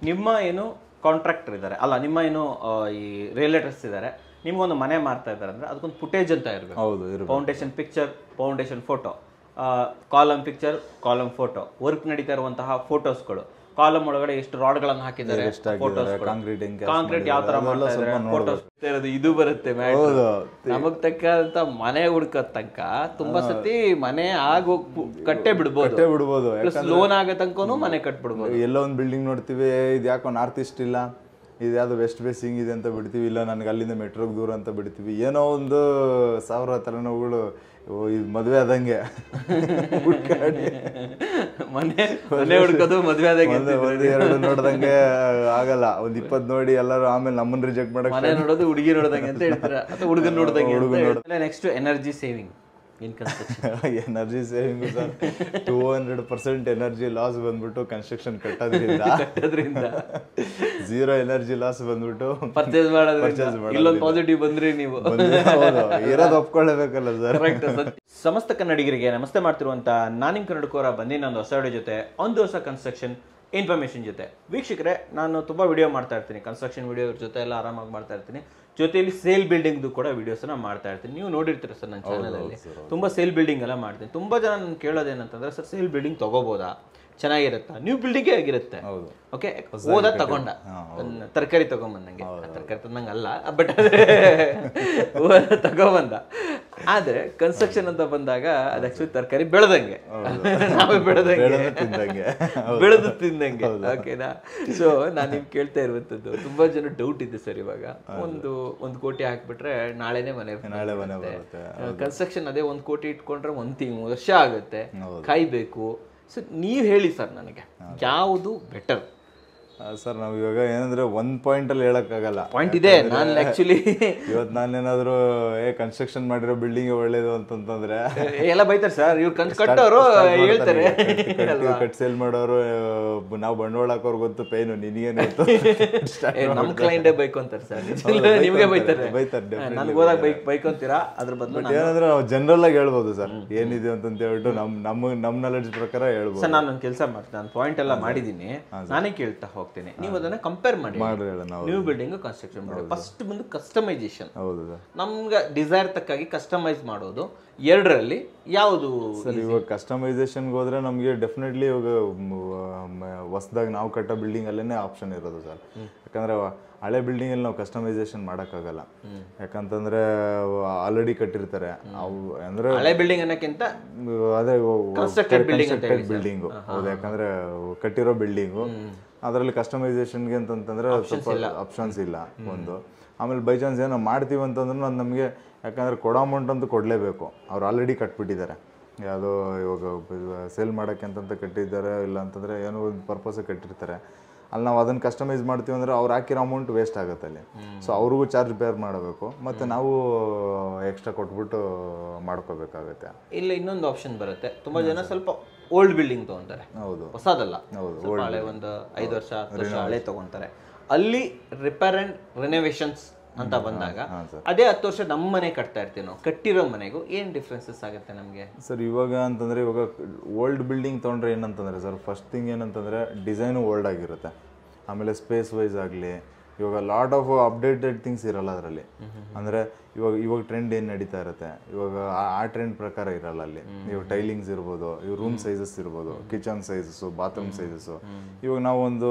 ನಿಮ್ಮ ಏನು ಕಾಂಟ್ರಾಕ್ಟರ್ ಇದ್ದಾರೆ ಅಲ್ಲ, ನಿಮ್ಮ ಏನು ಈ ರಿಯಲೇಟರ್ಸ್ ಇದ್ದಾರೆ, ನಿಮ್ಗೊಂದು ಮನೆ ಮಾಡ್ತಾ ಇದ್ದಾರೆ ಅಂದ್ರೆ ಅದಕ್ಕೊಂದು ಫುಟೇಜ್ ಅಂತ ಇರಬೇಕು. Foundation picture, foundation photo, column picture, column photo, work ನಡೀತಾ ಇರುವಂತಹ ಫೋಟೋಸ್ಗಳು, ಕಾಲಮ್ ಒಳಗಡೆ ಎಷ್ಟು ರಾಡ್ಗಳನ್ನು ಹಾಕಿದ್ದಾರೆ, ಕಾಂಕ್ರೀಟ್ ಯಾವ ತರ ಮಾಡ್ತಾ ಇದ್ದಾರೆ, ಫೋಟೋಸ್ ಇದು ಬರುತ್ತೆ. ನಮಗ್ ತಕ್ಕಂತ ಮನೆ ಹುಡ್ಕೋ ತನಕ ತುಂಬಾ ಸತಿ ಮನೆ ಕಟ್ಟೆ ಬಿಡ್ಬೋದು, ಲೋನ್ ಆಗೋ ತನಕನೂ ಮನೆ ಕಟ್ಬಿಡ್ಬೋದು. ಎಲ್ಲೋ ಒಂದು ಬಿಲ್ಡಿಂಗ್ ನೋಡ್ತೀವಿ, ಇದು ಯಾಕೋ ನಾರ್ತ್ ಈಸ್ಟ್ ಇಲ್ಲ, ಇದು ಯಾವ್ದು ವೆಸ್ಟ್ ಫೇಸಿಂಗ್ ಇದೆ ಅಂತ ಬಿಡ್ತೀವಿ, ಇಲ್ಲ ನನಗೆ ಅಲ್ಲಿಂದ ಮೆಟ್ರೋಗೆ ದೂರ ಅಂತ ಬಿಡ್ತೀವಿ. ಏನೋ ಒಂದು 1000 ತಲೆನೋವುಗಳು ಇದು ಮದುವೆ ಆದಂಗೆ ಮನೆ ಹುಡ್ಕೋದು ಮದುವೆ ಆದಂಗೆ, ಒಂದು 2 ನೋಡ್ದಂಗೆ ಆಗಲ್ಲ, ಒಂದು 20 ನೋಡಿ ಎಲ್ಲರೂ ಆಮೇಲೆ ನಮ್ಮನ್ನ ರಿಜೆಕ್ಟ್ ಮಾಡಕ್ ಮನೆ ನೋಡೋದು ಹುಡುಗಿ ನೋಡ್ದಂಗೆ ಅಂತ ಹೇಳ್ತಾರೆ, ಅಥವಾ ಹುಡುಗನ್ ನೋಡ್ದಂಗೆ. Next energy saving in construction. Energy saving sir 200% energy loss ಬಂದ್ಬಿಟ್ಟು ಕನ್ಸ್ಟ್ರಕ್ಷನ್ ಕಟ್ಟೋದ್ರಿಂದ 0 ಎನರ್ಜಿ ಲಾಸ್ ಬಂದ್ಬಿಟ್ಟು ಪರ್ಚೇಸ್ ಮಾಡೋದ್ರಿಂದ. ಇಲ್ಲೊಂದು ಪಾಸಿಟಿವ್ ಬಂದ್ರಿ ನೀವು ಇರೋದು ಒಪ್ಕೊಳ್ಳೇಬೇಕಲ್ಲ ಸರ್. ಸಮಸ್ತ ಕನ್ನಡಿಗರಿಗೆ ನಮಸ್ತೆ ಮಾಡ್ತಿರುವಂತ ನಾನಿಮ್ ಕನ್ನಡಕೋರ ಬಂದಿನ ಒಂದು ಹೊಸ ವಿಡಿಯೋ ಜೊತೆ, ಒಂದು ಹೊಸ ಕನ್ಸ್ಟ್ರಕ್ಷನ್ ಇನ್ಫಾರ್ಮೇಶನ್ ಜೊತೆ. ವೀಕ್ಷಕರೇ, ನಾನು ತುಂಬ ವಿಡಿಯೋ ಮಾಡ್ತಾ ಇರ್ತೀನಿ, ಕನ್ಸ್ಟ್ರಕ್ಷನ್ ವಿಡಿಯೋ ಜೊತೆ ಎಲ್ಲ ಆರಾಮಾಗಿ ಮಾಡ್ತಾ ಇರ್ತೀನಿ. ಜೊತೆಯಲ್ಲಿ ಸೇಲ್ ಬಿಲ್ಡಿಂಗ್ದು ಕೂಡ ವಿಡಿಯೋಸನ್ನ ಮಾಡ್ತಾ ಇರ್ತೀನಿ. ನೀವು ನೋಡಿರ್ತೀರ ಸರ್ ನನ್ನ ಚಾನಲಲ್ಲಿ ತುಂಬ ಸೇಲ್ ಬಿಲ್ಡಿಂಗ್ ಎಲ್ಲ ಮಾಡ್ತೀನಿ. ತುಂಬ ಜನ ನಾನು ಕೇಳೋದೇನಂತಂದ್ರೆ, ಸರ್ ಸೇಲ್ ಬಿಲ್ಡಿಂಗ್ ತಗೋಬೋದಾ, ಚೆನ್ನಾಗಿರುತ್ತಾ? ನ್ಯೂ ಬಿಲ್ಡಿಂಗೇ ಆಗಿರುತ್ತೆ. ಓಕೆ, ಓದ ತಗೊಂಡ ತರಕಾರಿ ತಗೊಂಬಂದಂಗೆ, ತರಕಾರಿ ತಂದಂಗೆ ಅಲ್ಲ, ಬಟ್ ತಗೊಬಂದ. ಆದ್ರೆ ಕನ್ಸ್ಟ್ರಕ್ಷನ್ ಅಂತ ಬಂದಾಗ ಅದು ಆಕ್ಚುಲಿ ತರಕಾರಿ ಬೆಳೆದಂಗೆ, ನಾವೇ ಬೆಳೆದು ತಿಂದಂಗೆ. ಓಕೆನಾ? ಸೊ ನಾನು ನಿಮ್ಗೆ ಕೇಳ್ತಾ ಇರುವಂತದ್ದು, ತುಂಬಾ ಜನ ಡೌಟ್ ಇದೆ ಸರ್. ಇವಾಗ ಒಂದು ಕೋಟಿ ಹಾಕ್ಬಿಟ್ರೆ ನಾಳೆನೆ ಮನೆ ಬರುತ್ತೆ. ಕನ್ಸ್ಟ್ರಕ್ಷನ್ ಅದೇ 1 ಕೋಟಿ ಇಟ್ಕೊಂಡ್ರೆ 1 ವರ್ಷ ಆಗುತ್ತೆ, ಕಾಯ್ಬೇಕು. ಸೊ ನೀವ್ ಹೇಳಿ ಸರ್, ನನಗೆ ಯಾವುದು ಬೆಟರ್? ಸರ್ ನಾವು ಇವಾಗ ಏನಂದ್ರೆ ಒಂದ್ ಪಾಯಿಂಟ್ ಅಲ್ಲಿ ಹೇಳಕ್ಕಾಗಲ್ಲ. ಪಾಯಿಂಟ್ ಇದೆ. ನಾನು ಆಕ್ಚುಲಿ ಇವತ್ತು ನಾನೇನಾದ್ರು ಕನ್ಸ್ಟ್ರಕ್ಷನ್ ಮಾಡಿರೋ ಬಿಲ್ಡಿಂಗ್ ಒಳ್ಳೇದು ಅಂತಂದ್ರೆ ಎಲ್ಲ ಬೈತಾರೆ ಸರ್. ಇವ್ರು ಕಟ್ಟೋರು ಹೇಳ್ತಾರೆ, ಕಟ್ ಸೇಲ್ ಮಾಡೋರು, ನಾವು ಬಂಡವಾಳ ಹಾಕೋರು ಗೊತ್ತು ಪೇನು, ನಿನಗೇನು ಗೊತ್ತು. ನಮ್ ಕ್ಲೈಂಟೇ ಬೈಕ್ ಅಂತಾರೆ ಸರ್, ನಿಮ್ಗೆ ಬೈತಾರೆ. ನನ್ಗೆ ಹೋದಾಗ ಬೈಕೊಂತೀರಾ? ಅದ್ರ ಬದಲು ಏನಂದ್ರೆ ನಾವು ಜನರಲ್ ಆಗಿ ಹೇಳ್ಬೋದು ಸರ್, ಏನಿದೆ ಅಂತ ಹೇಳ್ಬಿಟ್ಟು ನಮ್ ನಾಲೆಡ್ಜ್ ಪ್ರಕಾರ ಹೇಳ್ಬೋದು. ಸರ್ ನಾನು ಕೆಲಸ ಮಾಡ್ತೀನಿ, ನಾನು ಪಾಯಿಂಟ್ ಎಲ್ಲ ಮಾಡಿದೀನಿ, ನಾನೇ ಕೇಳ್ತಾ ಹೋಗ್ತೀನಿ. ನೀವು ಅದನ್ನ ಕಂಪೇರ್ ಮಾಡಿ, ನ್ಯೂ ಬಿಲ್ಡಿಂಗ್ ಕನ್ಸ್ಟ್ರಕ್ಷನ್ ಮಾಡಿ. ಫಸ್ಟ್ ಬಂದು ಕಸ್ಟಮೈಸೇಷನ್. ನಮ್ಗೆ ಡಿಸೈರ್ ತಕ್ಕಾಗಿ ಕಸ್ಟಮೈಸ್ ಮಾಡೋದು. ಎರಡರಲ್ಲಿ ಯಾವುದು ಸರ್? ಇವಾಗ ಕಸ್ಟಮೈಸೇಷನ್ಗೆ ಹೋದ್ರೆ ನಮಗೆ ಡೆಫಿನೆಟ್ಲಿ ಇವಾಗ ಹೊಸದಾಗಿ ನಾವು ಕಟ್ಟೋ ಬಿಲ್ಡಿಂಗ್ ಅಲ್ಲೇನೆ ಆಪ್ಷನ್ ಇರೋದು ಸರ್. ಯಾಕಂದ್ರೆ ಹಳೆ ಬಿಲ್ಡಿಂಗ್ ಅಲ್ಲಿ ನಾವು ಕಸ್ಟಮೈಸೇಷನ್ ಮಾಡೋಕ್ಕಾಗಲ್ಲ. ಯಾಕಂತಂದ್ರೆ ಆಲ್ರೆಡಿ ಕಟ್ಟಿರ್ತಾರೆ ಅವು. ಅಂದ್ರೆ ಹಳೆ ಬಿಲ್ಡಿಂಗ್ ಅನ್ನೋಕ್ಕಿಂತ ಅದೇ ಬಿಲ್ಡಿಂಗು ಹೌದು, ಯಾಕಂದ್ರೆ ಕಟ್ಟಿರೋ ಬಿಲ್ಡಿಂಗು, ಅದರಲ್ಲಿ ಕಸ್ಟಮೈಸೇಷನ್ಗೆ ಅಂತಂತಂದ್ರೆ ಸ್ವಲ್ಪ ಆಪ್ಷನ್ಸ್ ಇಲ್ಲ ಒಂದು. ಆಮೇಲೆ ಬೈ ಚಾನ್ಸ್ ಏನೋ ಮಾಡ್ತೀವಿ ಅಂತಂದ್ರೆ ನಮಗೆ, ಯಾಕಂದ್ರೆ ಕೊಡೋ ಅಮೌಂಟ್ ಅಂತೂ ಕೊಡಲೇಬೇಕು. ಅವ್ರು ಆಲ್ರೆಡಿ ಕಟ್ಬಿಟ್ಟಿದ್ದಾರೆ, ಯಾವುದೋ ಇವಾಗ ಸೇಲ್ ಮಾಡೋಕ್ಕೆ ಅಂತಂತ ಕಟ್ಟಿದ್ದಾರೆ, ಇಲ್ಲ ಅಂತಂದರೆ ಏನೋ ಒಂದು ಪರ್ಪಸ್ಗೆ ಕಟ್ಟಿರ್ತಾರೆ. ಅಲ್ಲಿ ನಾವು ಅದನ್ನು ಕಸ್ಟಮೈಸ್ ಮಾಡ್ತೀವಿ ಅಂದರೆ ಅವ್ರು ಹಾಕಿರೋ ಅಮೌಂಟ್ ವೇಸ್ಟ್ ಆಗುತ್ತೆ ಅಲ್ಲಿ. ಸೊ ಅವ್ರಿಗೂ ಚಾರ್ಜ್ ಬೇರ್ ಮಾಡಬೇಕು, ಮತ್ತು ನಾವು ಎಕ್ಸ್ಟ್ರಾ ಕೊಟ್ಬಿಟ್ಟು ಮಾಡ್ಕೋಬೇಕಾಗುತ್ತೆ. ಇಲ್ಲ ಇನ್ನೊಂದು ಆಪ್ಷನ್ ಬರುತ್ತೆ, ತುಂಬ ಜನ ಸ್ವಲ್ಪ ಓಲ್ಡ್ ಬಿಲ್ಡಿಂಗ್ ತೊಗೊತಾರೆ. ಹೌದು, ಹೊಸದಲ್ಲ, ಹಳೆ ಒಂದು 5 ವರ್ಷ 10 ವರ್ಷ ಹಳೆ ತೊಗೊತಾರೆ. ಅಲ್ಲಿ ರಿಪೇರ್ ಆ್ಯಂಡ್ ರಿನೋವೇಷನ್ಸ್ ಅಂತ ಬಂದಾಗ ಅದೇ 10 ವರ್ಷ ನಮ್ಮ ಮನೆ ಕಟ್ತಾ ಇರ್ತೀವಿ ನಾವು, ಕಟ್ಟಿರೋ ಮನೆಗೂ ಏನು ಡಿಫ್ರೆನ್ಸಸ್ ಆಗುತ್ತೆ ನಮಗೆ ಸರ್? ಇವಾಗ ಅಂತಂದರೆ ಇವಾಗ ಓಲ್ಡ್ ಬಿಲ್ಡಿಂಗ್ ತೊಗೊಂಡ್ರೆ ಏನಂತಂದರೆ ಸರ್, ಫಸ್ಟ್ ಥಿಂಗ್ ಏನಂತಂದರೆ ಡಿಸೈನು ಓಲ್ಡ್ ಆಗಿರುತ್ತೆ. ಆಮೇಲೆ ಸ್ಪೇಸ್ ವೈಸ್ ಆಗಲಿ ಇವಾಗ ಲಾಟ್ ಆಫ್ ಅಪ್ಡೇಟೆಡ್ ಥಿಂಗ್ಸ್ ಇರಲ್ಲ ಅದರಲ್ಲಿ. ಅಂದರೆ ಇವಾಗ ಟ್ರೆಂಡ್ ಏನು ನಡೀತಾ ಇರುತ್ತೆ, ಇವಾಗ ಆ ಟ್ರೆಂಡ್ ಪ್ರಕಾರ ಇರಲ್ಲ ಅಲ್ಲಿ. ಇವಾಗ ಟೈಲಿಂಗ್ಸ್ ಇರ್ಬೋದು, ಇವಾಗ ರೂಮ್ ಸೈಜಸ್ ಇರ್ಬೋದು, ಕಿಚನ್ ಸೈಜಸ್ಸು, ಬಾತ್ರೂಮ್ ಸೈಜಸ್ಸು. ಇವಾಗ ನಾವು ಒಂದು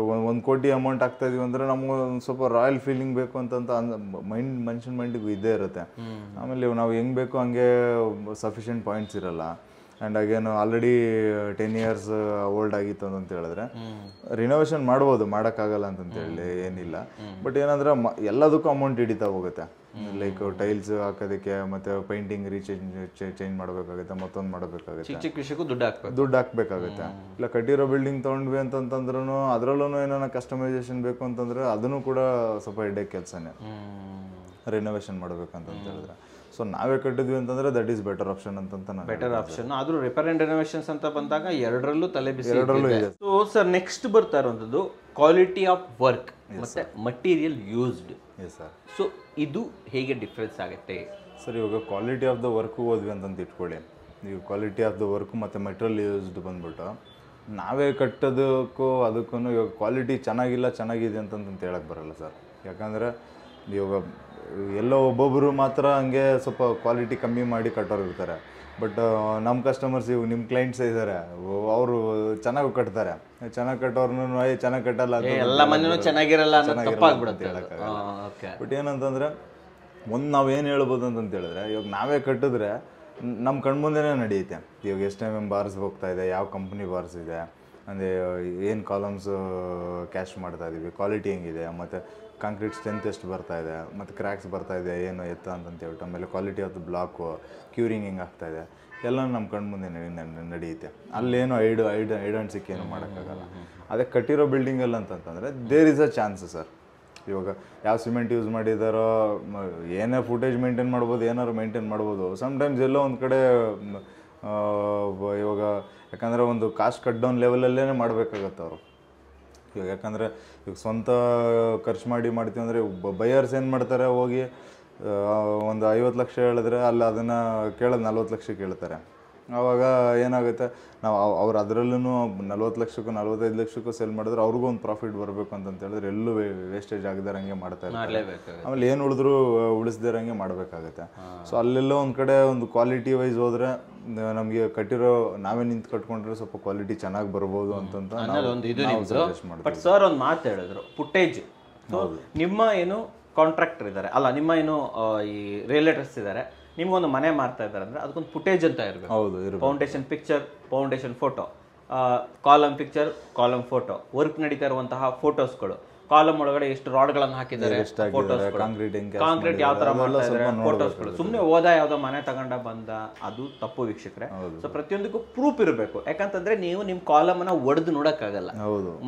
1 ಕೋಟಿ ಅಮೌಂಟ್ ಹಾಕ್ತಾ ಇದೀವಿ ಅಂದರೆ ನಮ್ಗೆ ಒಂದು ಸ್ವಲ್ಪ ರಾಯಲ್ ಫೀಲಿಂಗ್ ಬೇಕು ಅಂತ ಮನುಷ್ಯನ ಮೈಂಡಿಗೂ ಇದ್ದೇ ಇರುತ್ತೆ. ಆಮೇಲೆ ನಾವು ಹೆಂಗೆ ಬೇಕು ಹಂಗೆ ಸಫಿಷಿಯೆಂಟ್ ಪಾಯಿಂಟ್ಸ್ ಇರಲ್ಲ. ಆ್ಯಂಡ್ ಅಗೇನು ಆಲ್ರೆಡಿ 10 years ಓಲ್ಡ್ ಆಗಿತ್ತು ಅಂತ ಹೇಳಿದ್ರೆ ರಿನೋವೇಷನ್ ಮಾಡ್ಬೋದು, ಮಾಡೋಕ್ಕಾಗಲ್ಲ ಅಂತಂತೇಳಿ ಏನಿಲ್ಲ. ಬಟ್ ಏನಂದ್ರೆ ಎಲ್ಲದಕ್ಕೂ ಅಮೌಂಟ್ ಹಿಡಿತಾ ಹೋಗುತ್ತೆ. ಲೈಕ್ ಟೈಲ್ಸ್ ಹಾಕೋದಕ್ಕೆ, ಮತ್ತು ಪೇಂಟಿಂಗ್ ಚೇಂಜ್ ಮಾಡಬೇಕಾಗುತ್ತೆ, ಮತ್ತೊಂದು ಮಾಡಬೇಕಾಗುತ್ತೆ, ಚಿಕ್ಕ ವಿಷಯಕ್ಕೂ ದುಡ್ಡು ಹಾಕ್ಬೇಕಾಗುತ್ತೆ. ಇಲ್ಲ ಕಟ್ಟಿರೋ ಬಿಲ್ಡಿಂಗ್ ತೊಗೊಂಡ್ವಿ ಅಂತಂದ್ರೂ ಅದರಲ್ಲೂ ಏನಾರ ಕಸ್ಟಮೈಸೇಷನ್ ಬೇಕು ಅಂತಂದ್ರೆ ಅದನ್ನು ಕೂಡ ಸ್ವಲ್ಪ ಹೆಡ್ಡೇಕ್ ಕೆಲಸನೇ, ರಿನೋವೇಷನ್ ಮಾಡಬೇಕಂತ ಹೇಳಿದ್ರೆ. ಸೊ ನಾವೇ ಕಟ್ಟಿದ್ವಿ ಅಂತಂದ್ರೆ ದಟ್ ಈಸ್ ಬೆಟರ್ ಆಪ್ಷನ್ ಅಂತ ಬೆಟರ್ ಆಪ್ಷನ್. ಆದ್ರೂ ರಿಪೇರ್ ಅಂಡ್ ರಿನೋವೇಷನ್ಸ್ ಅಂತ ಬಂದಾಗ ಎರಡರಲ್ಲೂ ತಲೆ ಬಿಸಿ. ಸೊ ಸರ್ ನೆಕ್ಸ್ಟ್ ಬರ್ತಾ ಇರುವಂತದ್ದು ಕ್ವಾಲಿಟಿ ಆಫ್ ವರ್ಕ್ ಮತ್ತೆ ಮಟೀರಿಯಲ್ ಯೂಸ್ಡ್. ಸೊ ಇದು ಹೇಗೆ ಡಿಫ್ರೆನ್ಸ್ ಆಗುತ್ತೆ ಸರ್? ಇವಾಗ ಕ್ವಾಲಿಟಿ ಆಫ್ ದ ವರ್ಕ್ ಹೋದ್ವಿ ಅಂತಂತ ಇಟ್ಕೊಳ್ಳಿ. ನೀವು ಕ್ವಾಲಿಟಿ ಆಫ್ ದ ವರ್ಕ್ ಮತ್ತು ಮೆಟೀರಿಯಲ್ ಯೂಸ್ಡ್ ಬಂದ್ಬಿಟ್ಟು ನಾವೇ ಕಟ್ಟೋದಕ್ಕೂ ಅದಕ್ಕೂ ಇವಾಗ ಕ್ವಾಲಿಟಿ ಚೆನ್ನಾಗಿಲ್ಲ ಚೆನ್ನಾಗಿದೆ ಅಂತಂತ ಹೇಳಕ್ಕೆ ಬರಲ್ಲ ಸರ್. ಯಾಕಂದರೆ ಇವಾಗ ಎಲ್ಲೋ ಒಬ್ಬೊಬ್ಬರು ಮಾತ್ರ ಹಂಗೆ ಸ್ವಲ್ಪ ಕ್ವಾಲಿಟಿ ಕಮ್ಮಿ ಮಾಡಿ ಕಟ್ಟೋರು ಇರ್ತಾರೆ. ಬಟ್ ನಮ್ಮ ಕಸ್ಟಮರ್ಸ್ ಇವಾಗ ನಿಮ್ಮ ಕ್ಲೈಂಟ್ಸ್ ಇದ್ದಾರೆ, ಅವರು ಚೆನ್ನಾಗಿ ಕಟ್ತಾರೆ. ಚೆನ್ನಾಗಿ ಕಟ್ಟೋರ್ನು ಚೆನ್ನಾಗಿ ಕಟ್ಟಲ್ಲ ಎಲ್ಲ ಮನೆಯೂ ಚೆನ್ನಾಗಿರಲ್ಲ ಬಟ್ ಏನಂತಂದರೆ ನಾವೇನು ಹೇಳ್ಬೋದು ಅಂತಂತ ಹೇಳಿದ್ರೆ, ಇವಾಗ ನಾವೇ ಕಟ್ಟಿದ್ರೆ ನಮ್ಮ ಕಣ್ಮುಂದೆನೇ ನಡೆಯುತ್ತೆ. ಇವಾಗ ಎಷ್ಟು ಬಾರ್ಸ್ ಹೋಗ್ತಾ ಇದೆ, ಯಾವ ಕಂಪ್ನಿ ಬಾರ್ಸ್ ಇದೆ, ಅಂದರೆ ಏನು ಕಾಲಮ್ಸ್ ಕ್ಯಾಶ್ ಮಾಡ್ತಾ ಇದ್ದೀವಿ, ಕ್ವಾಲಿಟಿ ಹೆಂಗಿದೆ, ಮತ್ತು ಕಾಂಕ್ರೀಟ್ ಸ್ಟ್ರೆಂತ್ ಎಷ್ಟು ಬರ್ತಾ ಇದೆ, ಮತ್ತು ಕ್ರ್ಯಾಕ್ಸ್ ಬರ್ತಾ ಇದೆ ಏನು ಎತ್ತ ಅಂತಂತ ಹೇಳ್ಬಿಟ್ಟು, ಆಮೇಲೆ quality of the block, curing ಹೆಂಗೆ ಆಗ್ತಾಯಿದೆ ಎಲ್ಲ ನಮ್ಮ ಕಣ್ಮುಂದೆ ನಡೆಯುತ್ತೆ. ಅಲ್ಲೇನು ಐಡ್ ಆ್ಯಂಡ್ ಸಿಕ್ ಏನು ಮಾಡೋಕ್ಕಾಗಲ್ಲ. ಅದೇ ಕಟ್ಟಿರೋ ಬಿಲ್ಡಿಂಗಲ್ಲಿ ಅಂತಂತಂದರೆ there is a chance sir. ಇವಾಗ ಯಾವ ಸಿಮೆಂಟ್ ಯೂಸ್ ಮಾಡಿದಾರೋ, ಏನೇ ಫುಟೇಜ್ ಮೇಂಟೈನ್ ಮಾಡ್ಬೋದು, ಏನಾದ್ರು ಮೇಂಟೈನ್ ಮಾಡ್ಬೋದು. ಸಮ್ಟೈಮ್ಸ್ ಎಲ್ಲೋ ಒಂದು ಕಡೆ ಇವಾಗ ಯಾಕಂದರೆ ಒಂದು ಕಾಸ್ಟ್ ಕಟ್ ಡೌನ್ ಲೆವೆಲಲ್ಲೇ ಮಾಡಬೇಕಾಗತ್ತೆ ಅವರು. ಇವಾಗ ಯಾಕಂದರೆ ಇವಾಗ ಸ್ವಂತ ಖರ್ಚು ಮಾಡ್ತೀವಿ ಅಂದರೆ ಬೈಯರ್ಸ್ ಏನು ಮಾಡ್ತಾರೆ, ಹೋಗಿ ಒಂದು 50 ಲಕ್ಷ ಹೇಳಿದ್ರೆ ಅಲ್ಲಿ ಅದನ್ನು ಕೇಳೋದು 40 ಲಕ್ಷ ಕೇಳ್ತಾರೆ. ಆವಾಗ ಏನಾಗುತ್ತೆ, ನಾವು ಅವ್ರು ಅದರಲ್ಲೂ 40 ಲಕ್ಷಕ್ಕೂ 45 ಲಕ್ಷಕ್ಕೂ ಸೆಲ್ ಮಾಡಿದ್ರೆ ಅವ್ರಿಗೂ ಒಂದು ಪ್ರಾಫಿಟ್ ಬರಬೇಕು ಅಂತಂತ ಹೇಳಿದ್ರೆ ಎಲ್ಲೂ ವೇಸ್ಟೇಜ್ ಆಗದಿರಂಗೆ ಮಾಡ್ತಾ ಇರ್ತಾರೆ. ಆಮೇಲೆ ಏನು ಉಳಿಸ್ದಿರಂಗೆ ಮಾಡಬೇಕಾಗತ್ತೆ. ಸೊ ಅಲ್ಲೆಲ್ಲೋ ಒಂದು ಕಡೆ ಒಂದು ಕ್ವಾಲಿಟಿ ವೈಸ್ ಹೋದರೆ ನಮಗೆ ಕಟ್ಟಿರೋ ನಾವೇ ನಿಂತು ಕಟ್ಕೊಂಡ್ರೆ ಸ್ವಲ್ಪ ಕ್ವಾಲಿಟಿ ಚೆನ್ನಾಗಿ ಬರ್ಬೋದು ಅಂತಂತ ಸಜೆಸ್ಟ್ ಮಾಡ್ತೀವಿ. ಬಟ್ ಸರ್ ಒಂದು ಮಾತು ಹೇಳಿದ್ರು, ಫುಟೇಜ್. ನಿಮ್ಮ ಏನು ಕಾಂಟ್ರಾಕ್ಟರ್ ಇದ್ದಾರೆ ಅಲ್ಲ, ನಿಮ್ಮ ಏನು ಈ ರಿಯಲೇಟರ್ಸ್ ಇದ್ದಾರೆ, ನಿಮ್ಗೊಂದು ಮನೆ ಮಾಡ್ತಾ ಇದ್ದಾರೆ ಅಂದರೆ ಅದಕ್ಕೊಂದು ಫುಟೇಜ್ ಅಂತ ಇರಬೇಕು. ಹೌದು, foundation picture, foundation photo, column picture, column photo, work ನಡೀತಾ ಇರುವಂತಹ ಫೋಟೋಸ್ಗಳು, ಕಾಲಮ್ ಒಳಗಡೆ ಎಷ್ಟು ರಾಡ್ಗಳನ್ನು ಹಾಕಿದ್ದಾರೆ, ಕಾಂಕ್ರೀಟ್ ಯಾವ ತರ ಮಾಡ್ತಾ ಇದ್ದಾರೆ, ಫೋಟೋಸ್ಗಳು. ಸುಮ್ಮನೆ ಯಾವ್ದೋ ಮನೆ ತಗೊಂಡ ಬಂದ ಅದು ತಪ್ಪು ವೀಕ್ಷಕರೇ. ಸೊ ಪ್ರತಿಯೊಂದಕ್ಕೂ ಪ್ರೂಫ್ ಇರಬೇಕು. ಯಾಕಂತಂದ್ರೆ ನೀವು ನಿಮ್ ಕಾಲಮ್ ಅನ್ನ ಒಡೆದು ನೋಡಕ್ಕಾಗಲ್ಲ.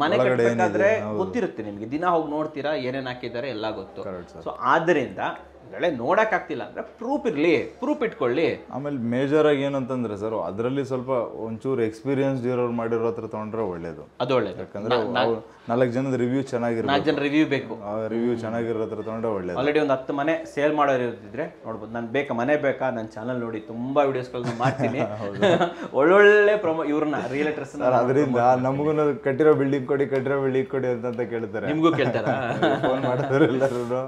ಮನೆ ಕಟ್ಟಬೇಕಾದ್ರೆ ಗೊತ್ತಿರುತ್ತೆ ನಿಮ್ಗೆ, ದಿನ ಹೋಗಿ ನೋಡ್ತೀರಾ ಏನೇನ್ ಹಾಕಿದ್ದಾರೆ ಎಲ್ಲ ಗೊತ್ತು. ಸೊ ಆದ್ರಿಂದ ನೋಡಕ್ ಆಗ್ತಿಲ್ಲ ಅಂದ್ರೆ ಪ್ರೂಫ್ ಇರ್ಲಿ, ಪ್ರೂಫ್ ಇಟ್ಕೊಳ್ಳಿ. ಆಮೇಲೆ ಮೇಜರ್ ಆಗಿ ಏನಂತಂದ್ರೆ ಸರ್, ಅದರಲ್ಲಿ ಸ್ವಲ್ಪ ಒಂಚೂರು ಎಕ್ಸ್ಪೀರಿಯನ್ಸ್ ಇರೋರು ಮಾಡಿರೋ ಹತ್ರ ತಗೊಂಡ್ರೆ ಒಳ್ಳೇದು. ಅದು ಒಳ್ಳೇದು. ಯಾಕಂದ್ರೆ 4 ಜನದ ರಿವ್ಯೂ ಚೆನ್ನಾಗಿರೋ, 4 ಜನ ರಿವ್ಯೂ ಬೇಕು. ರಿವ್ಯೂ ಚೆನ್ನಾಗಿರೋ ಹತ್ರ ತಗೊಂಡ್ರೆ ಒಳ್ಳೇದು. ಆಲ್ರೆಡಿ ಒಂದು 10 ಮನೆ ಸೇಲ್ ಮಾಡೋರು ಇರ್ತಿದ್ರೆ ನೋಡ್ಬೋದು. ನಾನು ಮನೆ ಬೇಕಾ, ನನ್ನ ಚಾನಲ್ ನೋಡಿ ತುಂಬಾ ವಿಡಿಯೋಸ್ಗಳನ್ನ ಮಾಡ್ತೀನಿ. ಒಳ್ಳೊಳ್ಳೆ ಇವ್ರನ್ನ ರಿಯಲೇಟರ್ಸ್. ಅದರಿಂದ ನಮಗೂ ಕಟ್ಟಿರೋ ಬಿಲ್ಡಿಂಗ್ ಕೊಡಿ ಅಂತ ಕೇಳ್ತಾರೆ. ನಿಮ್ಗೂ ಕೇಳ್ತಾರ, ಫೋನ್ ಮಾಡ್ತಾರೆ ಎಲ್ಲರೂ.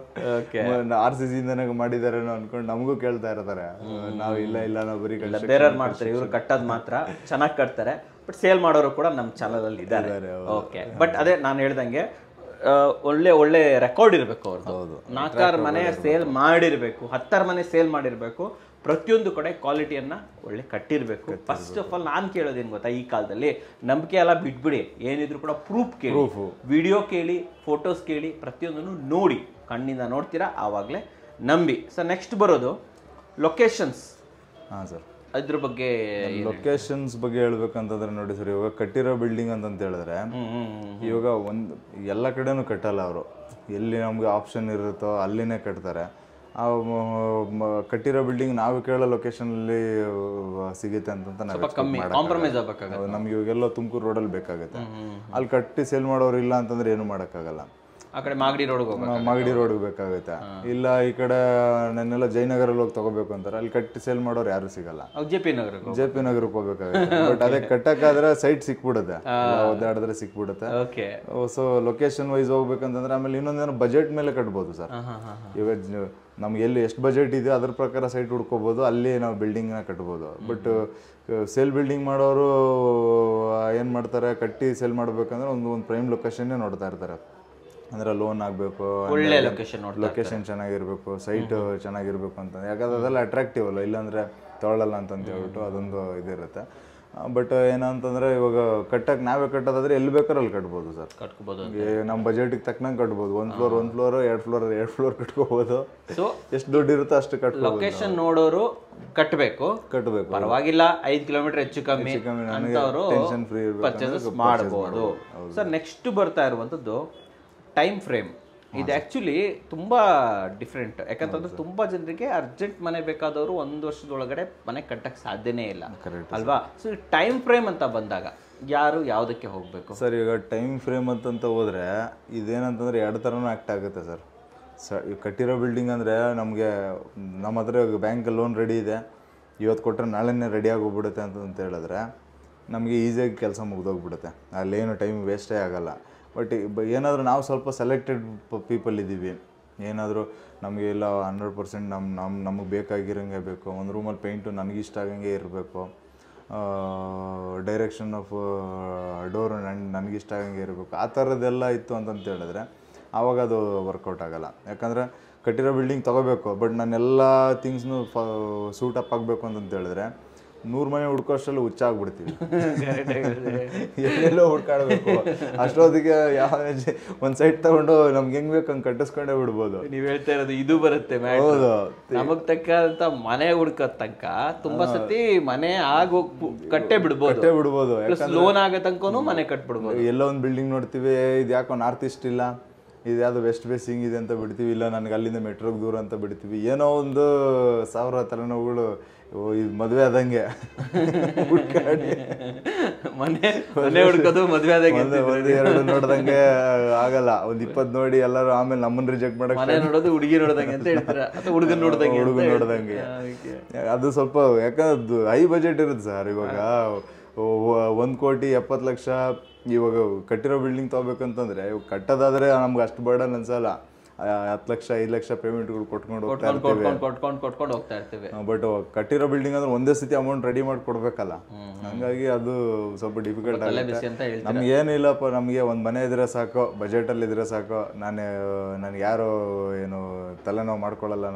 RCC ಮಾಡಿದಾರೆ ಅನ್ಕೊಂಡು ನಮಗೂ ಕೇಳ್ತಾ ಇರ್ತಾರೆ. ನಾವು ಇಲ್ಲ ನಾವು ಬರೀ ಬೇರೆಯವ್ರು ಮಾಡ್ತಾರೆ, ಇವ್ರು ಕಟ್ಟೋದ್ ಮಾತ್ರ ಚೆನ್ನಾಗಿ ಕಟ್ತಾರೆ. ಬಟ್ ಸೇಲ್ ಮಾಡೋರು ಕೂಡ ನಮ್ಮ ಚಾನಲ್ ಅಲ್ಲಿ ಇದ್ದಾರೆ. ಓಕೆ, ಬಟ್ ಅದೇ ನಾನು ಹೇಳ್ದಂಗೆ ಒಳ್ಳೆ ರೆಕಾರ್ಡ್ ಇರಬೇಕು ಅವ್ರದ್ದು. 4 ಮನೆ ಸೇಲ್ ಮಾಡಿರ್ಬೇಕು, 10 ಮನೆ ಸೇಲ್ ಮಾಡಿರ್ಬೇಕು. ಪ್ರತಿಯೊಂದು ಕಡೆ ಕ್ವಾಲಿಟಿಯನ್ನ ಒಳ್ಳೆ ಕಟ್ಟಿರ್ಬೇಕು. ಫಸ್ಟ್ ಆಫ್ ಆಲ್ ನಾನು ಕೇಳೋದೇನು ಗೊತ್ತಾ, ಈ ಕಾಲದಲ್ಲಿ ನಂಬಿಕೆ ಎಲ್ಲ ಬಿಟ್ಬಿಡಿ, ಏನಿದ್ರು ಕೂಡ ಪ್ರೂಫ್ ಕೇಳಿ, ವಿಡಿಯೋ ಕೇಳಿ, ಫೋಟೋಸ್ ಕೇಳಿ, ಪ್ರತಿಯೊಂದನ್ನು ನೋಡಿ, ಕಣ್ಣಿಂದ ನೋಡ್ತೀರಾ ಆವಾಗಲೇ ನಂಬಿ. ಸರ್ ನೆಕ್ಸ್ಟ್ ಬರೋದು ಲೊಕೇಶನ್ಸ್. ಹಾಂ ಸರ್, ಅದ್ರ ಬಗ್ಗೆ ಲೊಕೇಶನ್ಸ್ ಬಗ್ಗೆ ಹೇಳ್ಬೇಕಂತಂದ್ರೆ ನೋಡಿ ಸರ್, ಇವಾಗ ಕಟ್ಟಿರೋ ಬಿಲ್ಡಿಂಗ್ ಅಂತಂತ ಹೇಳಿದ್ರೆ ಇವಾಗ ಎಲ್ಲ ಕಡೆನೂ ಕಟ್ಟಲ್ಲ ಅವರು. ಎಲ್ಲಿ ನಮ್ಗೆ ಆಪ್ಷನ್ ಇರುತ್ತೋ ಅಲ್ಲಿನೇ ಕಟ್ತಾರೆ. ಕಟ್ಟಿರೋ ಬಿಲ್ಡಿಂಗ್ ನಾವು ಕೇಳೋ ಲೊಕೇಶನಲ್ಲಿ ಸಿಗುತ್ತೆ ಅಂತಂತ ನಾವು ಕಾಂಪ್ರಮೈಸ್ ಆಗಬೇಕಾಗುತ್ತೆ. ನಮ್ಗೆ ಇವಾಗೆಲ್ಲ ತುಮಕೂರು ರೋಡಲ್ಲಿ ಬೇಕಾಗುತ್ತೆ. ಅಲ್ಲಿ ಕಟ್ಟಿ ಸೇಲ್ ಮಾಡೋರು ಇಲ್ಲ ಅಂತಂದ್ರೆ ಏನು ಮಾಡೋಕ್ಕಾಗಲ್ಲ. ಆ ಕಡೆ ಮಾಗಡಿ ರೋಡ್ಗೆ ಬೇಕಾಗುತ್ತೆ. ಇಲ್ಲ ಈ ಕಡೆ ನನ್ನೆಲ್ಲ ಜಯನಗರಲ್ಲಿ ಹೋಗಿ ತಗೋಬೇಕು ಅಂತಾರೆ, ಅಲ್ಲಿ ಕಟ್ಟಿ ಸೇಲ್ ಮಾಡೋರು ಯಾರು ಸಿಗಲ್ಲ. ಜೆ ಪಿ ನಗರಕ್ಕೆ ಹೋಗ್ಬೇಕಾಗುತ್ತೆ. ಬಟ್ ಅದೇ ಕಟ್ಟಕ್ಕಾದ್ರೆ ಸೈಟ್ ಸಿಕ್ಬಿಡುತ್ತೆ, ಓದಾಡಿದ್ರೆ ಸಿಕ್ಬಿಡುತ್ತೆ. ಸೊ ಲೊಕೇಶನ್ ವೈಸ್ ಹೋಗ್ಬೇಕಂತಂದ್ರೆ ಆಮೇಲೆ ಇನ್ನೊಂದೇನೋ ಬಜೆಟ್ ಮೇಲೆ ಕಟ್ಬೋದು ಸರ್. ಇವಾಗ ನಮ್ಗೆ ಎಲ್ಲಿ ಎಷ್ಟು ಬಜೆಟ್ ಇದೆ ಅದ್ರ ಪ್ರಕಾರ ಸೈಟ್ ಹುಡ್ಕೋಬೋದು, ಅಲ್ಲಿ ನಾವು ಬಿಲ್ಡಿಂಗ್ನ ಕಟ್ಬೋದು. ಬಟ್ ಸೇಲ್ ಬಿಲ್ಡಿಂಗ್ ಮಾಡೋರು ಏನು ಮಾಡ್ತಾರೆ, ಕಟ್ಟಿ ಸೇಲ್ ಮಾಡ್ಬೇಕಂದ್ರೆ ಒಂದು ಪ್ರೈಮ್ ಲೊಕೇಶನ್ನೇ ನೋಡ್ತಾ ಇರ್ತಾರೆ. ಅಂದರೆ ಲೋನ್ ಆಗಬೇಕು, ಒಳ್ಳೆ ಲೊಕೇಶನ್ ಚೆನ್ನಾಗಿರ್ಬೇಕು, ಸೈಟ್ ಚೆನ್ನಾಗಿರ್ಬೇಕು ಅಂತ. ಯಾಕಂದ್ರೆ ಅದೆಲ್ಲ ಅಟ್ರಾಕ್ಟಿವ್ ಅಲ್ಲ, ಇಲ್ಲಾಂದರೆ ತೊಗೊಳ್ಳಲ್ಲ ಅಂತಂತ ಹೇಳ್ಬಿಟ್ಟು ಅದೊಂದು ಇದಿರುತ್ತೆ. ಬಟ್ ಏನಂತಂದರೆ ಇವಾಗ ನಾವೇ ಕಟ್ಟೋದಾದ್ರೆ ಎಲ್ಲಿ ಬೇಕಾದ್ರೂ ಅಲ್ಲಿ ಕಟ್ಬೋದು ಸರ್. ನಮ್ಮ ಬಜೆಟಿಗೆ ತಕ್ಕನಂಗೆ ಕಟ್ಬೋದು. ಒಂದು ಫ್ಲೋರ್ 2 ಫ್ಲೋರ್ ಕಟ್ಕೋಬೋದು. ಸೊ ಎಷ್ಟು ದುಡ್ಡು ಇರುತ್ತೋ ಅಷ್ಟು ಕಟ್ಬೋದು. ಲೊಕೇಶನ್ ನೋಡೋರು ಕಟ್ಟಬೇಕು, ಪರವಾಗಿಲ್ಲ. 5 ಕಿಲೋಮೀಟರ್ ಹೆಚ್ಚು ಕಮ್ಮಿ ಟೆನ್ಷನ್ ಫ್ರೀ ಪರ್ಚೇಸ್ ಮಾಡಬಹುದು. ಸರ್ ನೆಕ್ಸ್ಟ್ ಬರ್ತಾ ಇರುವಂಥದ್ದು ಟೈಮ್ ಫ್ರೇಮ್. ಇದು ಆ್ಯಕ್ಚುಲಿ ತುಂಬ ಡಿಫ್ರೆಂಟ್. ಯಾಕಂತಂದ್ರೆ ತುಂಬ ಜನರಿಗೆ ಅರ್ಜೆಂಟ್ ಮನೆ ಬೇಕಾದವರು 1 ವರ್ಷದೊಳಗಡೆ ಮನೆ ಕಟ್ಟಕ್ಕೆ ಸಾಧ್ಯನೇ ಇಲ್ಲ ಅಲ್ವಾ. ಸೊ ಈ ಟೈಮ್ ಫ್ರೇಮ್ ಅಂತ ಬಂದಾಗ ಯಾರು ಯಾವುದಕ್ಕೆ ಹೋಗಬೇಕು ಸರ್? ಈಗ ಟೈಮ್ ಫ್ರೇಮ್ ಅಂತಂತ ಹೋದರೆ ಇದೇನಂತಂದರೆ 2 ಥರನೂ ಆ್ಯಕ್ಟ್ ಆಗುತ್ತೆ ಸರ್. ಈಗ ಕಟ್ಟಿರೋ ಬಿಲ್ಡಿಂಗ್ ಅಂದರೆ ನಮಗೆ ನಮ್ಮ ಹತ್ರ ಬ್ಯಾಂಕ್ ಲೋನ್ ರೆಡಿ ಇದೆ, ಇವತ್ತು ಕೊಟ್ಟರೆ ನಾಳೆನೇ ರೆಡಿ ಆಗೋಗ್ಬಿಡುತ್ತೆ ಅಂತ ಹೇಳಿದ್ರೆ ನಮಗೆ ಈಸಿಯಾಗಿ ಕೆಲಸ ಮುಗ್ದೋಗ್ಬಿಡುತ್ತೆ, ಅಲ್ಲೇನು ಟೈಮ್ ವೇಸ್ಟೇ ಆಗೋಲ್ಲ. ಬಟ್ ಏನಾದರೂ ನಾವು ಸ್ವಲ್ಪ ಸೆಲೆಕ್ಟೆಡ್ ಪೀಪಲ್ ಇದ್ದೀವಿ, ಏನಾದರೂ ನಮಗೆ ಇಲ್ಲ 100% ನಮಗೆ ಬೇಕಾಗಿರೋಂಗೆ ಬೇಕು, ಒಂದು ರೂಮಲ್ಲಿ ಪೇಂಟು ನನಗಿಷ್ಟ ಆಗಂಗೆ ಇರಬೇಕು, ಡೈರೆಕ್ಷನ್ ಆಫ್ ಡೋರ್ ನನಗಿಷ್ಟ ಆಗಂಗೆ ಇರಬೇಕು, ಆ ಥರದ್ದೆಲ್ಲ ಇತ್ತು ಅಂತಂತ ಹೇಳಿದ್ರೆ ಆವಾಗ ಅದು ವರ್ಕೌಟ್ ಆಗೋಲ್ಲ. ಯಾಕಂದರೆ ಕಟ್ಟಿರೋ ಬಿಲ್ಡಿಂಗ್ ತೊಗೋಬೇಕು, ಬಟ್ ನಾನೆಲ್ಲ ಥಿಂಗ್ಸ್ನು ಸೂಟಪ್ ಆಗಬೇಕು ಅಂತಂತ ಹೇಳಿದ್ರೆ 100 ಮನೆ ಹುಡ್ಕೋಷ್ಟರಲ್ಲಿ ಹುಚ್ಚಾಗ್ಬಿಡ್ತೀವಿ, ಎಲ್ಲೆಲ್ಲೋ ಹುಡ್ಕಾಡಬೇಕು. ಅಷ್ಟೊತ್ತಿಗೆ ಯಾವ ಒಂದು ಸೈಟ್ ತಗೊಂಡು ನಮ್ಗೆ ಹೆಂಗ್ ಬೇಕು ಹಂಗೆ ಕಟ್ಟಿಸ್ಕೊಂಡೇ ಬಿಡ್ಬೋದು. ನೀವ್ ಹೇಳ್ತಾ ಇರೋದು ಇದು ಬರುತ್ತೆ, ಹೌದು, ನಮಗ್ ತಕ್ಕಂತ ಮನೆ ಹುಡ್ಕೋ ತನಕ ತುಂಬಾ ಸತಿ ಮನೆ ಕಟ್ಟೆ ಬಿಡ್ಬೋದು, ಲೋನ್ ಆಗೋ ತನಕನೂ ಮನೆ ಕಟ್ಬಿಡ್ಬೋದು. ಎಲ್ಲೋ ಒಂದು ಬಿಲ್ಡಿಂಗ್ ನೋಡ್ತೀವಿ, ಇದು ಯಾಕೋ ನಾರ್ತ್ ಈಸ್ಟ್ ಇಲ್ಲ, ಇದು ಯಾವುದು ವೆಸ್ಟ್ ಬೇಸಿಂಗ್ ಇದೆ ಅಂತ ಬಿಡ್ತೀವಿ, ಇಲ್ಲ ನನಗೆ ಅಲ್ಲಿಂದ ಮೆಟ್ರೋಗೆ ದೂರ ಅಂತ ಬಿಡ್ತೀವಿ. ಏನೋ ಒಂದು 1000 ತಲೆನೋವುಗಳು, ಇದು ಮದುವೆ ಆದಂಗೆ ಮನೆ ಹುಡ್ಕೋದು ಮದುವೆ ಆದಂಗೆ, ಒಂದು 2 ನೋಡ್ದಂಗೆ ಆಗಲ್ಲ, ಒಂದು 20 ನೋಡಿ ಎಲ್ಲರೂ ಆಮೇಲೆ ನಮ್ಮನ್ನ ರಿಜೆಕ್ಟ್ ಮಾಡಕ್ ಮನೆ ನೋಡೋದು ಹುಡುಗಿ ನೋಡ್ದಂಗೆ ಅಂತ ಹೇಳ್ತಾರೆ, ಅಥವಾ ಹುಡುಗನ್ ನೋಡ್ದಂಗೆ. ಅದು ಸ್ವಲ್ಪ ಯಾಕಂದ್ರೆ ಹೈ ಬಜೆಟ್ ಇರುತ್ತೆ ಸರ್. ಇವಾಗ 1,70,00,000 ಇವಾಗ ಕಟ್ಟಿರೋ ಬಿಲ್ಡಿಂಗ್ ತೊಗೋಬೇಕಂತಂದ್ರೆ ಇವಾಗ ಕಟ್ಟೋದಾದ್ರೆ ನಮ್ಗೆ ಅಷ್ಟು ಬರ್ಡನ್ ಅನ್ಸಲ್ಲ. 10 ಲಕ್ಷ 5 ಲಕ್ಷ ಪೇಮೆಂಟ್ಗಳು ಕೊಟ್ಕೊಂಡು ಹೋಗ್ತಾ ಇರ್ತೀವಿ. ಬಟ್ ಕಟ್ಟಿರೋ ಬಿಲ್ಡಿಂಗ್ ಅಂದ್ರೆ ಒಂದೇ ಸತಿ ಅಮೌಂಟ್ ರೆಡಿ ಮಾಡಿ ಕೊಡ್ಬೇಕಲ್ಲ, ಹಂಗಾಗಿ ಅದು ಸ್ವಲ್ಪ ಡಿಫಿಕಲ್ಟ್ ಆಗುತ್ತೆ. ನಮ್ಗೆ ಏನಿಲ್ಲಪ್ಪ, ನಮಗೆ ಒಂದು ಮನೆ ಇದ್ರೆ ಸಾಕು, ಬಜೆಟಲ್ಲಿ ಇದ್ರೆ ಸಾಕು, ನನಗೆ ಯಾರು ಏನು ತಲೆನೋವು ಮಾಡ್ಕೊಳ್ಳಲ್ಲ,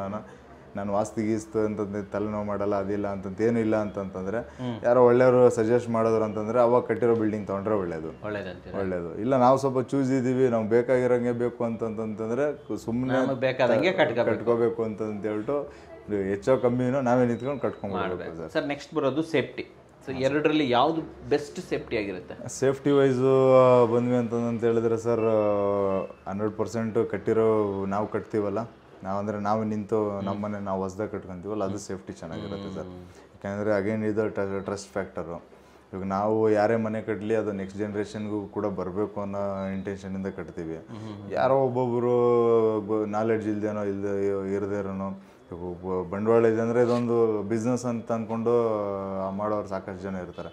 ನಾನು ವಾಸ್ತು ಗೀಸ್ತು ಅಂತಂದ್ರೆ ತಲೆನೋವು ಮಾಡಲ್ಲ, ಅದಿಲ್ಲ ಅಂತಂತ ಏನೂ ಇಲ್ಲ ಅಂತಂತಂದ್ರೆ ಯಾರೋ ಒಳ್ಳೆಯವರು ಸಜೆಸ್ಟ್ ಮಾಡಿದ್ರು ಅಂತಂದ್ರೆ ಅವಾಗ ಕಟ್ಟಿರೋ ಬಿಲ್ಡಿಂಗ್ ತೊಗೊಂಡ್ರೆ ಒಳ್ಳೇದು. ಇಲ್ಲ ನಾವು ಸ್ವಲ್ಪ ಚೂಸ್ ಇದ್ದೀವಿ, ನಾವು ಬೇಕಾಗಿರೋಂಗೆ ಬೇಕು ಅಂತಂತಂದ್ರೆ ಸುಮ್ಮನೆ ಕಟ್ಕೋಬೇಕು ಅಂತಂತ ಹೇಳ್ಬಿಟ್ಟು ಹೆಚ್ಚೋ ಕಮ್ಮಿನೋ ನಾವೇ ನಿಂತ್ಕೊಂಡು ಕಟ್ಕೊಂಡ್ಬಿಡ್ಬೇಕು ಸರ್. ನೆಕ್ಸ್ಟ್ ಬರೋದು ಸೇಫ್ಟಿ. ಸೊ ಎರಡರಲ್ಲಿ ಯಾವುದು ಬೆಸ್ಟ್ ಸೇಫ್ಟಿ ಆಗಿರುತ್ತೆ? ಸೇಫ್ಟಿ ವೈಸು ಬಂದ್ವಿ ಅಂತಂತ ಹೇಳಿದ್ರೆ ಸರ್, 100% ಕಟ್ಟಿರೋ ನಾವು ಕಟ್ತೀವಲ್ಲ, ನಾವು ನಿಂತು ನಮ್ಮನೆ ನಾವು ಹೊಸ್ದಾಗಿ ಕಟ್ಕೊಂತೀವಲ್ಲ, ಅದು ಸೇಫ್ಟಿ ಚೆನ್ನಾಗಿರುತ್ತೆ ಸರ್. ಯಾಕೆಂದರೆ ಅಗೇನ್ ಇದು ಟ್ರಸ್ಟ್ ಫ್ಯಾಕ್ಟರು. ಇವಾಗ ನಾವು ಯಾರೇ ಮನೆ ಕಟ್ಟಲಿ ಅದು ನೆಕ್ಸ್ಟ್ ಜನ್ರೇಷನ್ಗೂ ಕೂಡ ಬರಬೇಕು ಅನ್ನೋ ಇಂಟೆನ್ಷನಿಂದ ಕಟ್ತೀವಿ. ಯಾರೋ ಒಬ್ಬೊಬ್ಬರು ನಾಲೆಡ್ಜ್ ಇರದೇನೋ ಬಂಡವಾಳ ಇದೆ ಅಂದರೆ ಇದೊಂದು ಬಿಸ್ನೆಸ್ ಅಂತ ಅಂದ್ಕೊಂಡು ಮಾಡೋರು ಸಾಕಷ್ಟು ಜನ ಇರ್ತಾರೆ.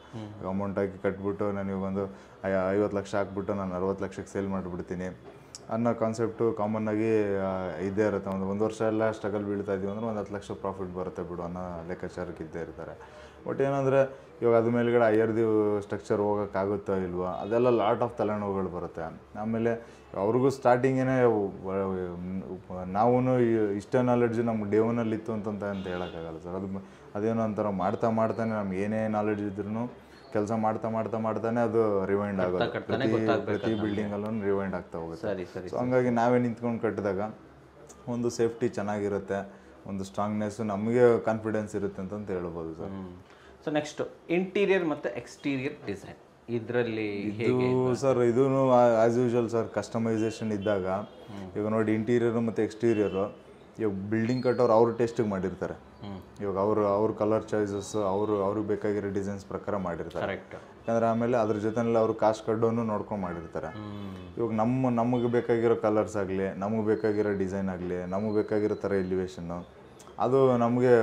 ಅಮೌಂಟ್ ಹಾಕಿ ಕಟ್ಬಿಟ್ಟು ನನಗೊಂದು 50 ಲಕ್ಷ ಹಾಕ್ಬಿಟ್ಟು ನಾನು 60 ಲಕ್ಷಕ್ಕೆ ಸೇಲ್ ಮಾಡಿಬಿಡ್ತೀನಿ ಅನ್ನೋ ಕಾನ್ಸೆಪ್ಟು ಕಾಮನ್ನಾಗಿ ಇದ್ದೇ ಇರುತ್ತೆ. ಒಂದು ವರ್ಷ ಎಲ್ಲ ಸ್ಟ್ರಗಲ್ ಬೀಳ್ತಾ ಇದ್ದೀವಿ ಅಂದರೆ ಒಂದು 10 ಲಕ್ಷ ಪ್ರಾಫಿಟ್ ಬರುತ್ತೆ ಬಿಡು ಅನ್ನೋ ಲೆಕ್ಕಾಚಾರಕ್ಕೆ ಇದ್ದೇ ಇರ್ತಾರೆ. ಬಟ್ ಏನಂದರೆ ಇವಾಗ ಅದು ಮೇಲ್ಗಡೆ ಹೈಯರ್ದು ಸ್ಟ್ರಕ್ಚರ್ ಹೋಗೋಕ್ಕಾಗುತ್ತೋ ಇಲ್ವೋ, ಅದೆಲ್ಲ ಲಾಟ್ ಆಫ್ ತಲೆನೋವುಗಳು ಬರುತ್ತೆ. ಆಮೇಲೆ ಅವ್ರಿಗೂ ಸ್ಟಾರ್ಟಿಂಗೇನೆ ನಾವು ಇಷ್ಟೇ ನಾಲೆಡ್ಜು ನಮ್ಗೆ ಡೇ ಒನ್ನಲ್ಲಿ ಇತ್ತು ಅಂತ ಹೇಳೋಕ್ಕಾಗಲ್ಲ ಸರ್. ಅದೇನೋ ಒಂಥರ ಮಾಡ್ತಾನೆ ನಮ್ಗೆ ಏನೇ ನಾಲೆಡ್ಜ್ ಇದ್ರೂ ಕೆಲಸ ಮಾಡ್ತಾನೆ ಅದು ರಿವೈಂಡ್ ಆಗುತ್ತೆ. ಪ್ರತಿ ಬಿಲ್ಡಿಂಗಲ್ಲೂ ರಿವೈಂಡ್ ಆಗ್ತಾ ಹೋಗುತ್ತೆ. ಸೊ ಹಂಗಾಗಿ ನಾವೇ ನಿಂತ್ಕೊಂಡು ಕಟ್ಟಿದಾಗ ಒಂದು ಸೇಫ್ಟಿ ಚೆನ್ನಾಗಿರುತ್ತೆ, ಒಂದು ಸ್ಟ್ರಾಂಗ್ನೆಸ್ಸು, ನಮಗೆ ಕಾನ್ಫಿಡೆನ್ಸ್ ಇರುತ್ತೆ ಅಂತ ಹೇಳ್ಬೋದು ಸರ್. ಸೊ ನೆಕ್ಸ್ಟ್ ಇಂಟೀರಿಯರ್ ಮತ್ತು ಎಕ್ಸ್ಟೀರಿಯರ್ ಡಿಸೈನ್, ಇದರಲ್ಲಿ ಸರ್ ಇದೂ ಆ್ಯಸ್ ಯೂಶುವಲ್ ಸರ್ ಕಸ್ಟಮೈಸೇಷನ್ ಇದ್ದಾಗ ಈಗ ನೋಡಿ ಇಂಟೀರಿಯರು ಮತ್ತು ಎಕ್ಸ್ಟೀರಿಯರು ಇವಾಗ ಬಿಲ್ಡಿಂಗ್ ಕಟ್ಟೋರು ಅವ್ರ ಟೇಸ್ಟಿಗೆ ಮಾಡಿರ್ತಾರೆ. ಇವಾಗ ಅವ್ರ ಕಲರ್ ಚಾಯ್ಸಸ್ ಅವ್ರಿಗೆ ಬೇಕಾಗಿರೋ ಡಿಸೈನ್ಸ್ ಪ್ರಕಾರ ಮಾಡಿರ್ತಾರೆ. ಯಾಕಂದರೆ ಆಮೇಲೆ ಅದ್ರ ಜೊತೆಯಲ್ಲಿ ಅವರು ಕಾಸ್ಟ್ ಕಡ್ಡೋನು ನೋಡ್ಕೊಂಡು ಮಾಡಿರ್ತಾರೆ. ಇವಾಗ ನಮಗೆ ಬೇಕಾಗಿರೋ ಕಲರ್ಸ್ ಆಗಲಿ, ನಮಗೆ ಬೇಕಾಗಿರೋ ಡಿಸೈನ್ ಆಗಲಿ, ನಮಗೆ ಬೇಕಾಗಿರೋ ಥರ ಎಲಿವೇಶನ್ನು ಅದು ನಮಗೆ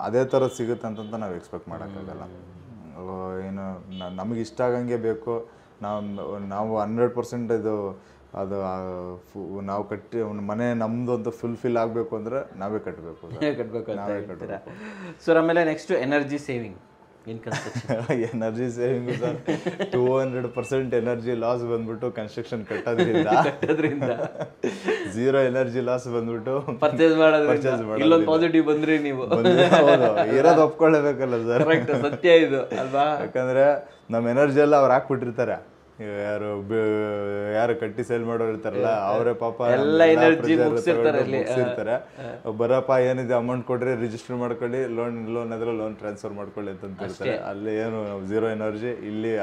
ಅದೇ ಥರ ಸಿಗುತ್ತೆ ಅಂತ ನಾವು ಎಕ್ಸ್ಪೆಕ್ಟ್ ಮಾಡೋಕ್ಕಾಗಲ್ಲ. ಏನು ನಮಗೆ ಇಷ್ಟ ಆಗಂಗೆ ಬೇಕು, ನಾವು 100% ಇದು ಅದು ನಾವು ಕಟ್ಟಿ ಮನೆ ನಮ್ಮದು ಅಂತ ಫುಲ್ಫಿಲ್ ಆಗಬೇಕು ಅಂದರೆ ನಾವೇ ಕಟ್ಟಬೇಕು. ಸರ್ ಆಮೇಲೆ next energy saving in construction. Energy saving sir 200% energy loss ಬಂದ್ಬಿಟ್ಟು ಕನ್ಸ್ಟ್ರಕ್ಷನ್ ಕಟ್ಟೋದ್ರಿಂದ 0 ಎನರ್ಜಿ ಲಾಸ್ ಬಂದ್ಬಿಟ್ಟು ಪರ್ಚೇಸ್ ಮಾಡೋದ್ರಿಂದ ಪಾಸಿಟಿವ್ ಬಂದ್ರಿ ನೀವು ಇರೋದು ಒಪ್ಕೊಳ್ಳೇಬೇಕಲ್ಲ ಸರ್. ಸತ್ಯ ಇದು ಅಲ್ವಾ? ಯಾಕಂದ್ರೆ ನಮ್ಮ ಎನರ್ಜಿ ಎಲ್ಲ ಅವ್ರು ಹಾಕ್ಬಿಟ್ಟಿರ್ತಾರೆ. ಯಾರು ಕಟ್ಟಿ ಸೇಲ್ ಮಾಡೋರು ಇರ್ತಾರಲ್ಲ ಅವರೇ ಪಾಪ ಎಲ್ಲ ಎನರ್ಜಿ ಮುಗಿಸಿರ್ತಾರೆ. ಬರಪ್ಪ ಏನಿದೆ ಅಮೌಂಟ್ ಕೊಡ್ರಿ, ರಿಜಿಸ್ಟರ್ ಮಾಡ್ಕೊಳ್ಳಿ, ಲೋನ್ ಆದ್ರೆ ಲೋನ್ ಟ್ರಾನ್ಸ್ಫರ್ ಮಾಡ್ಕೊಳ್ಳಿ ಅಂತ ಹೇಳ್ತಾರೆ. ಅಲ್ಲಿ ಏನು 0 ಎನರ್ಜಿ, ಇಲ್ಲಿ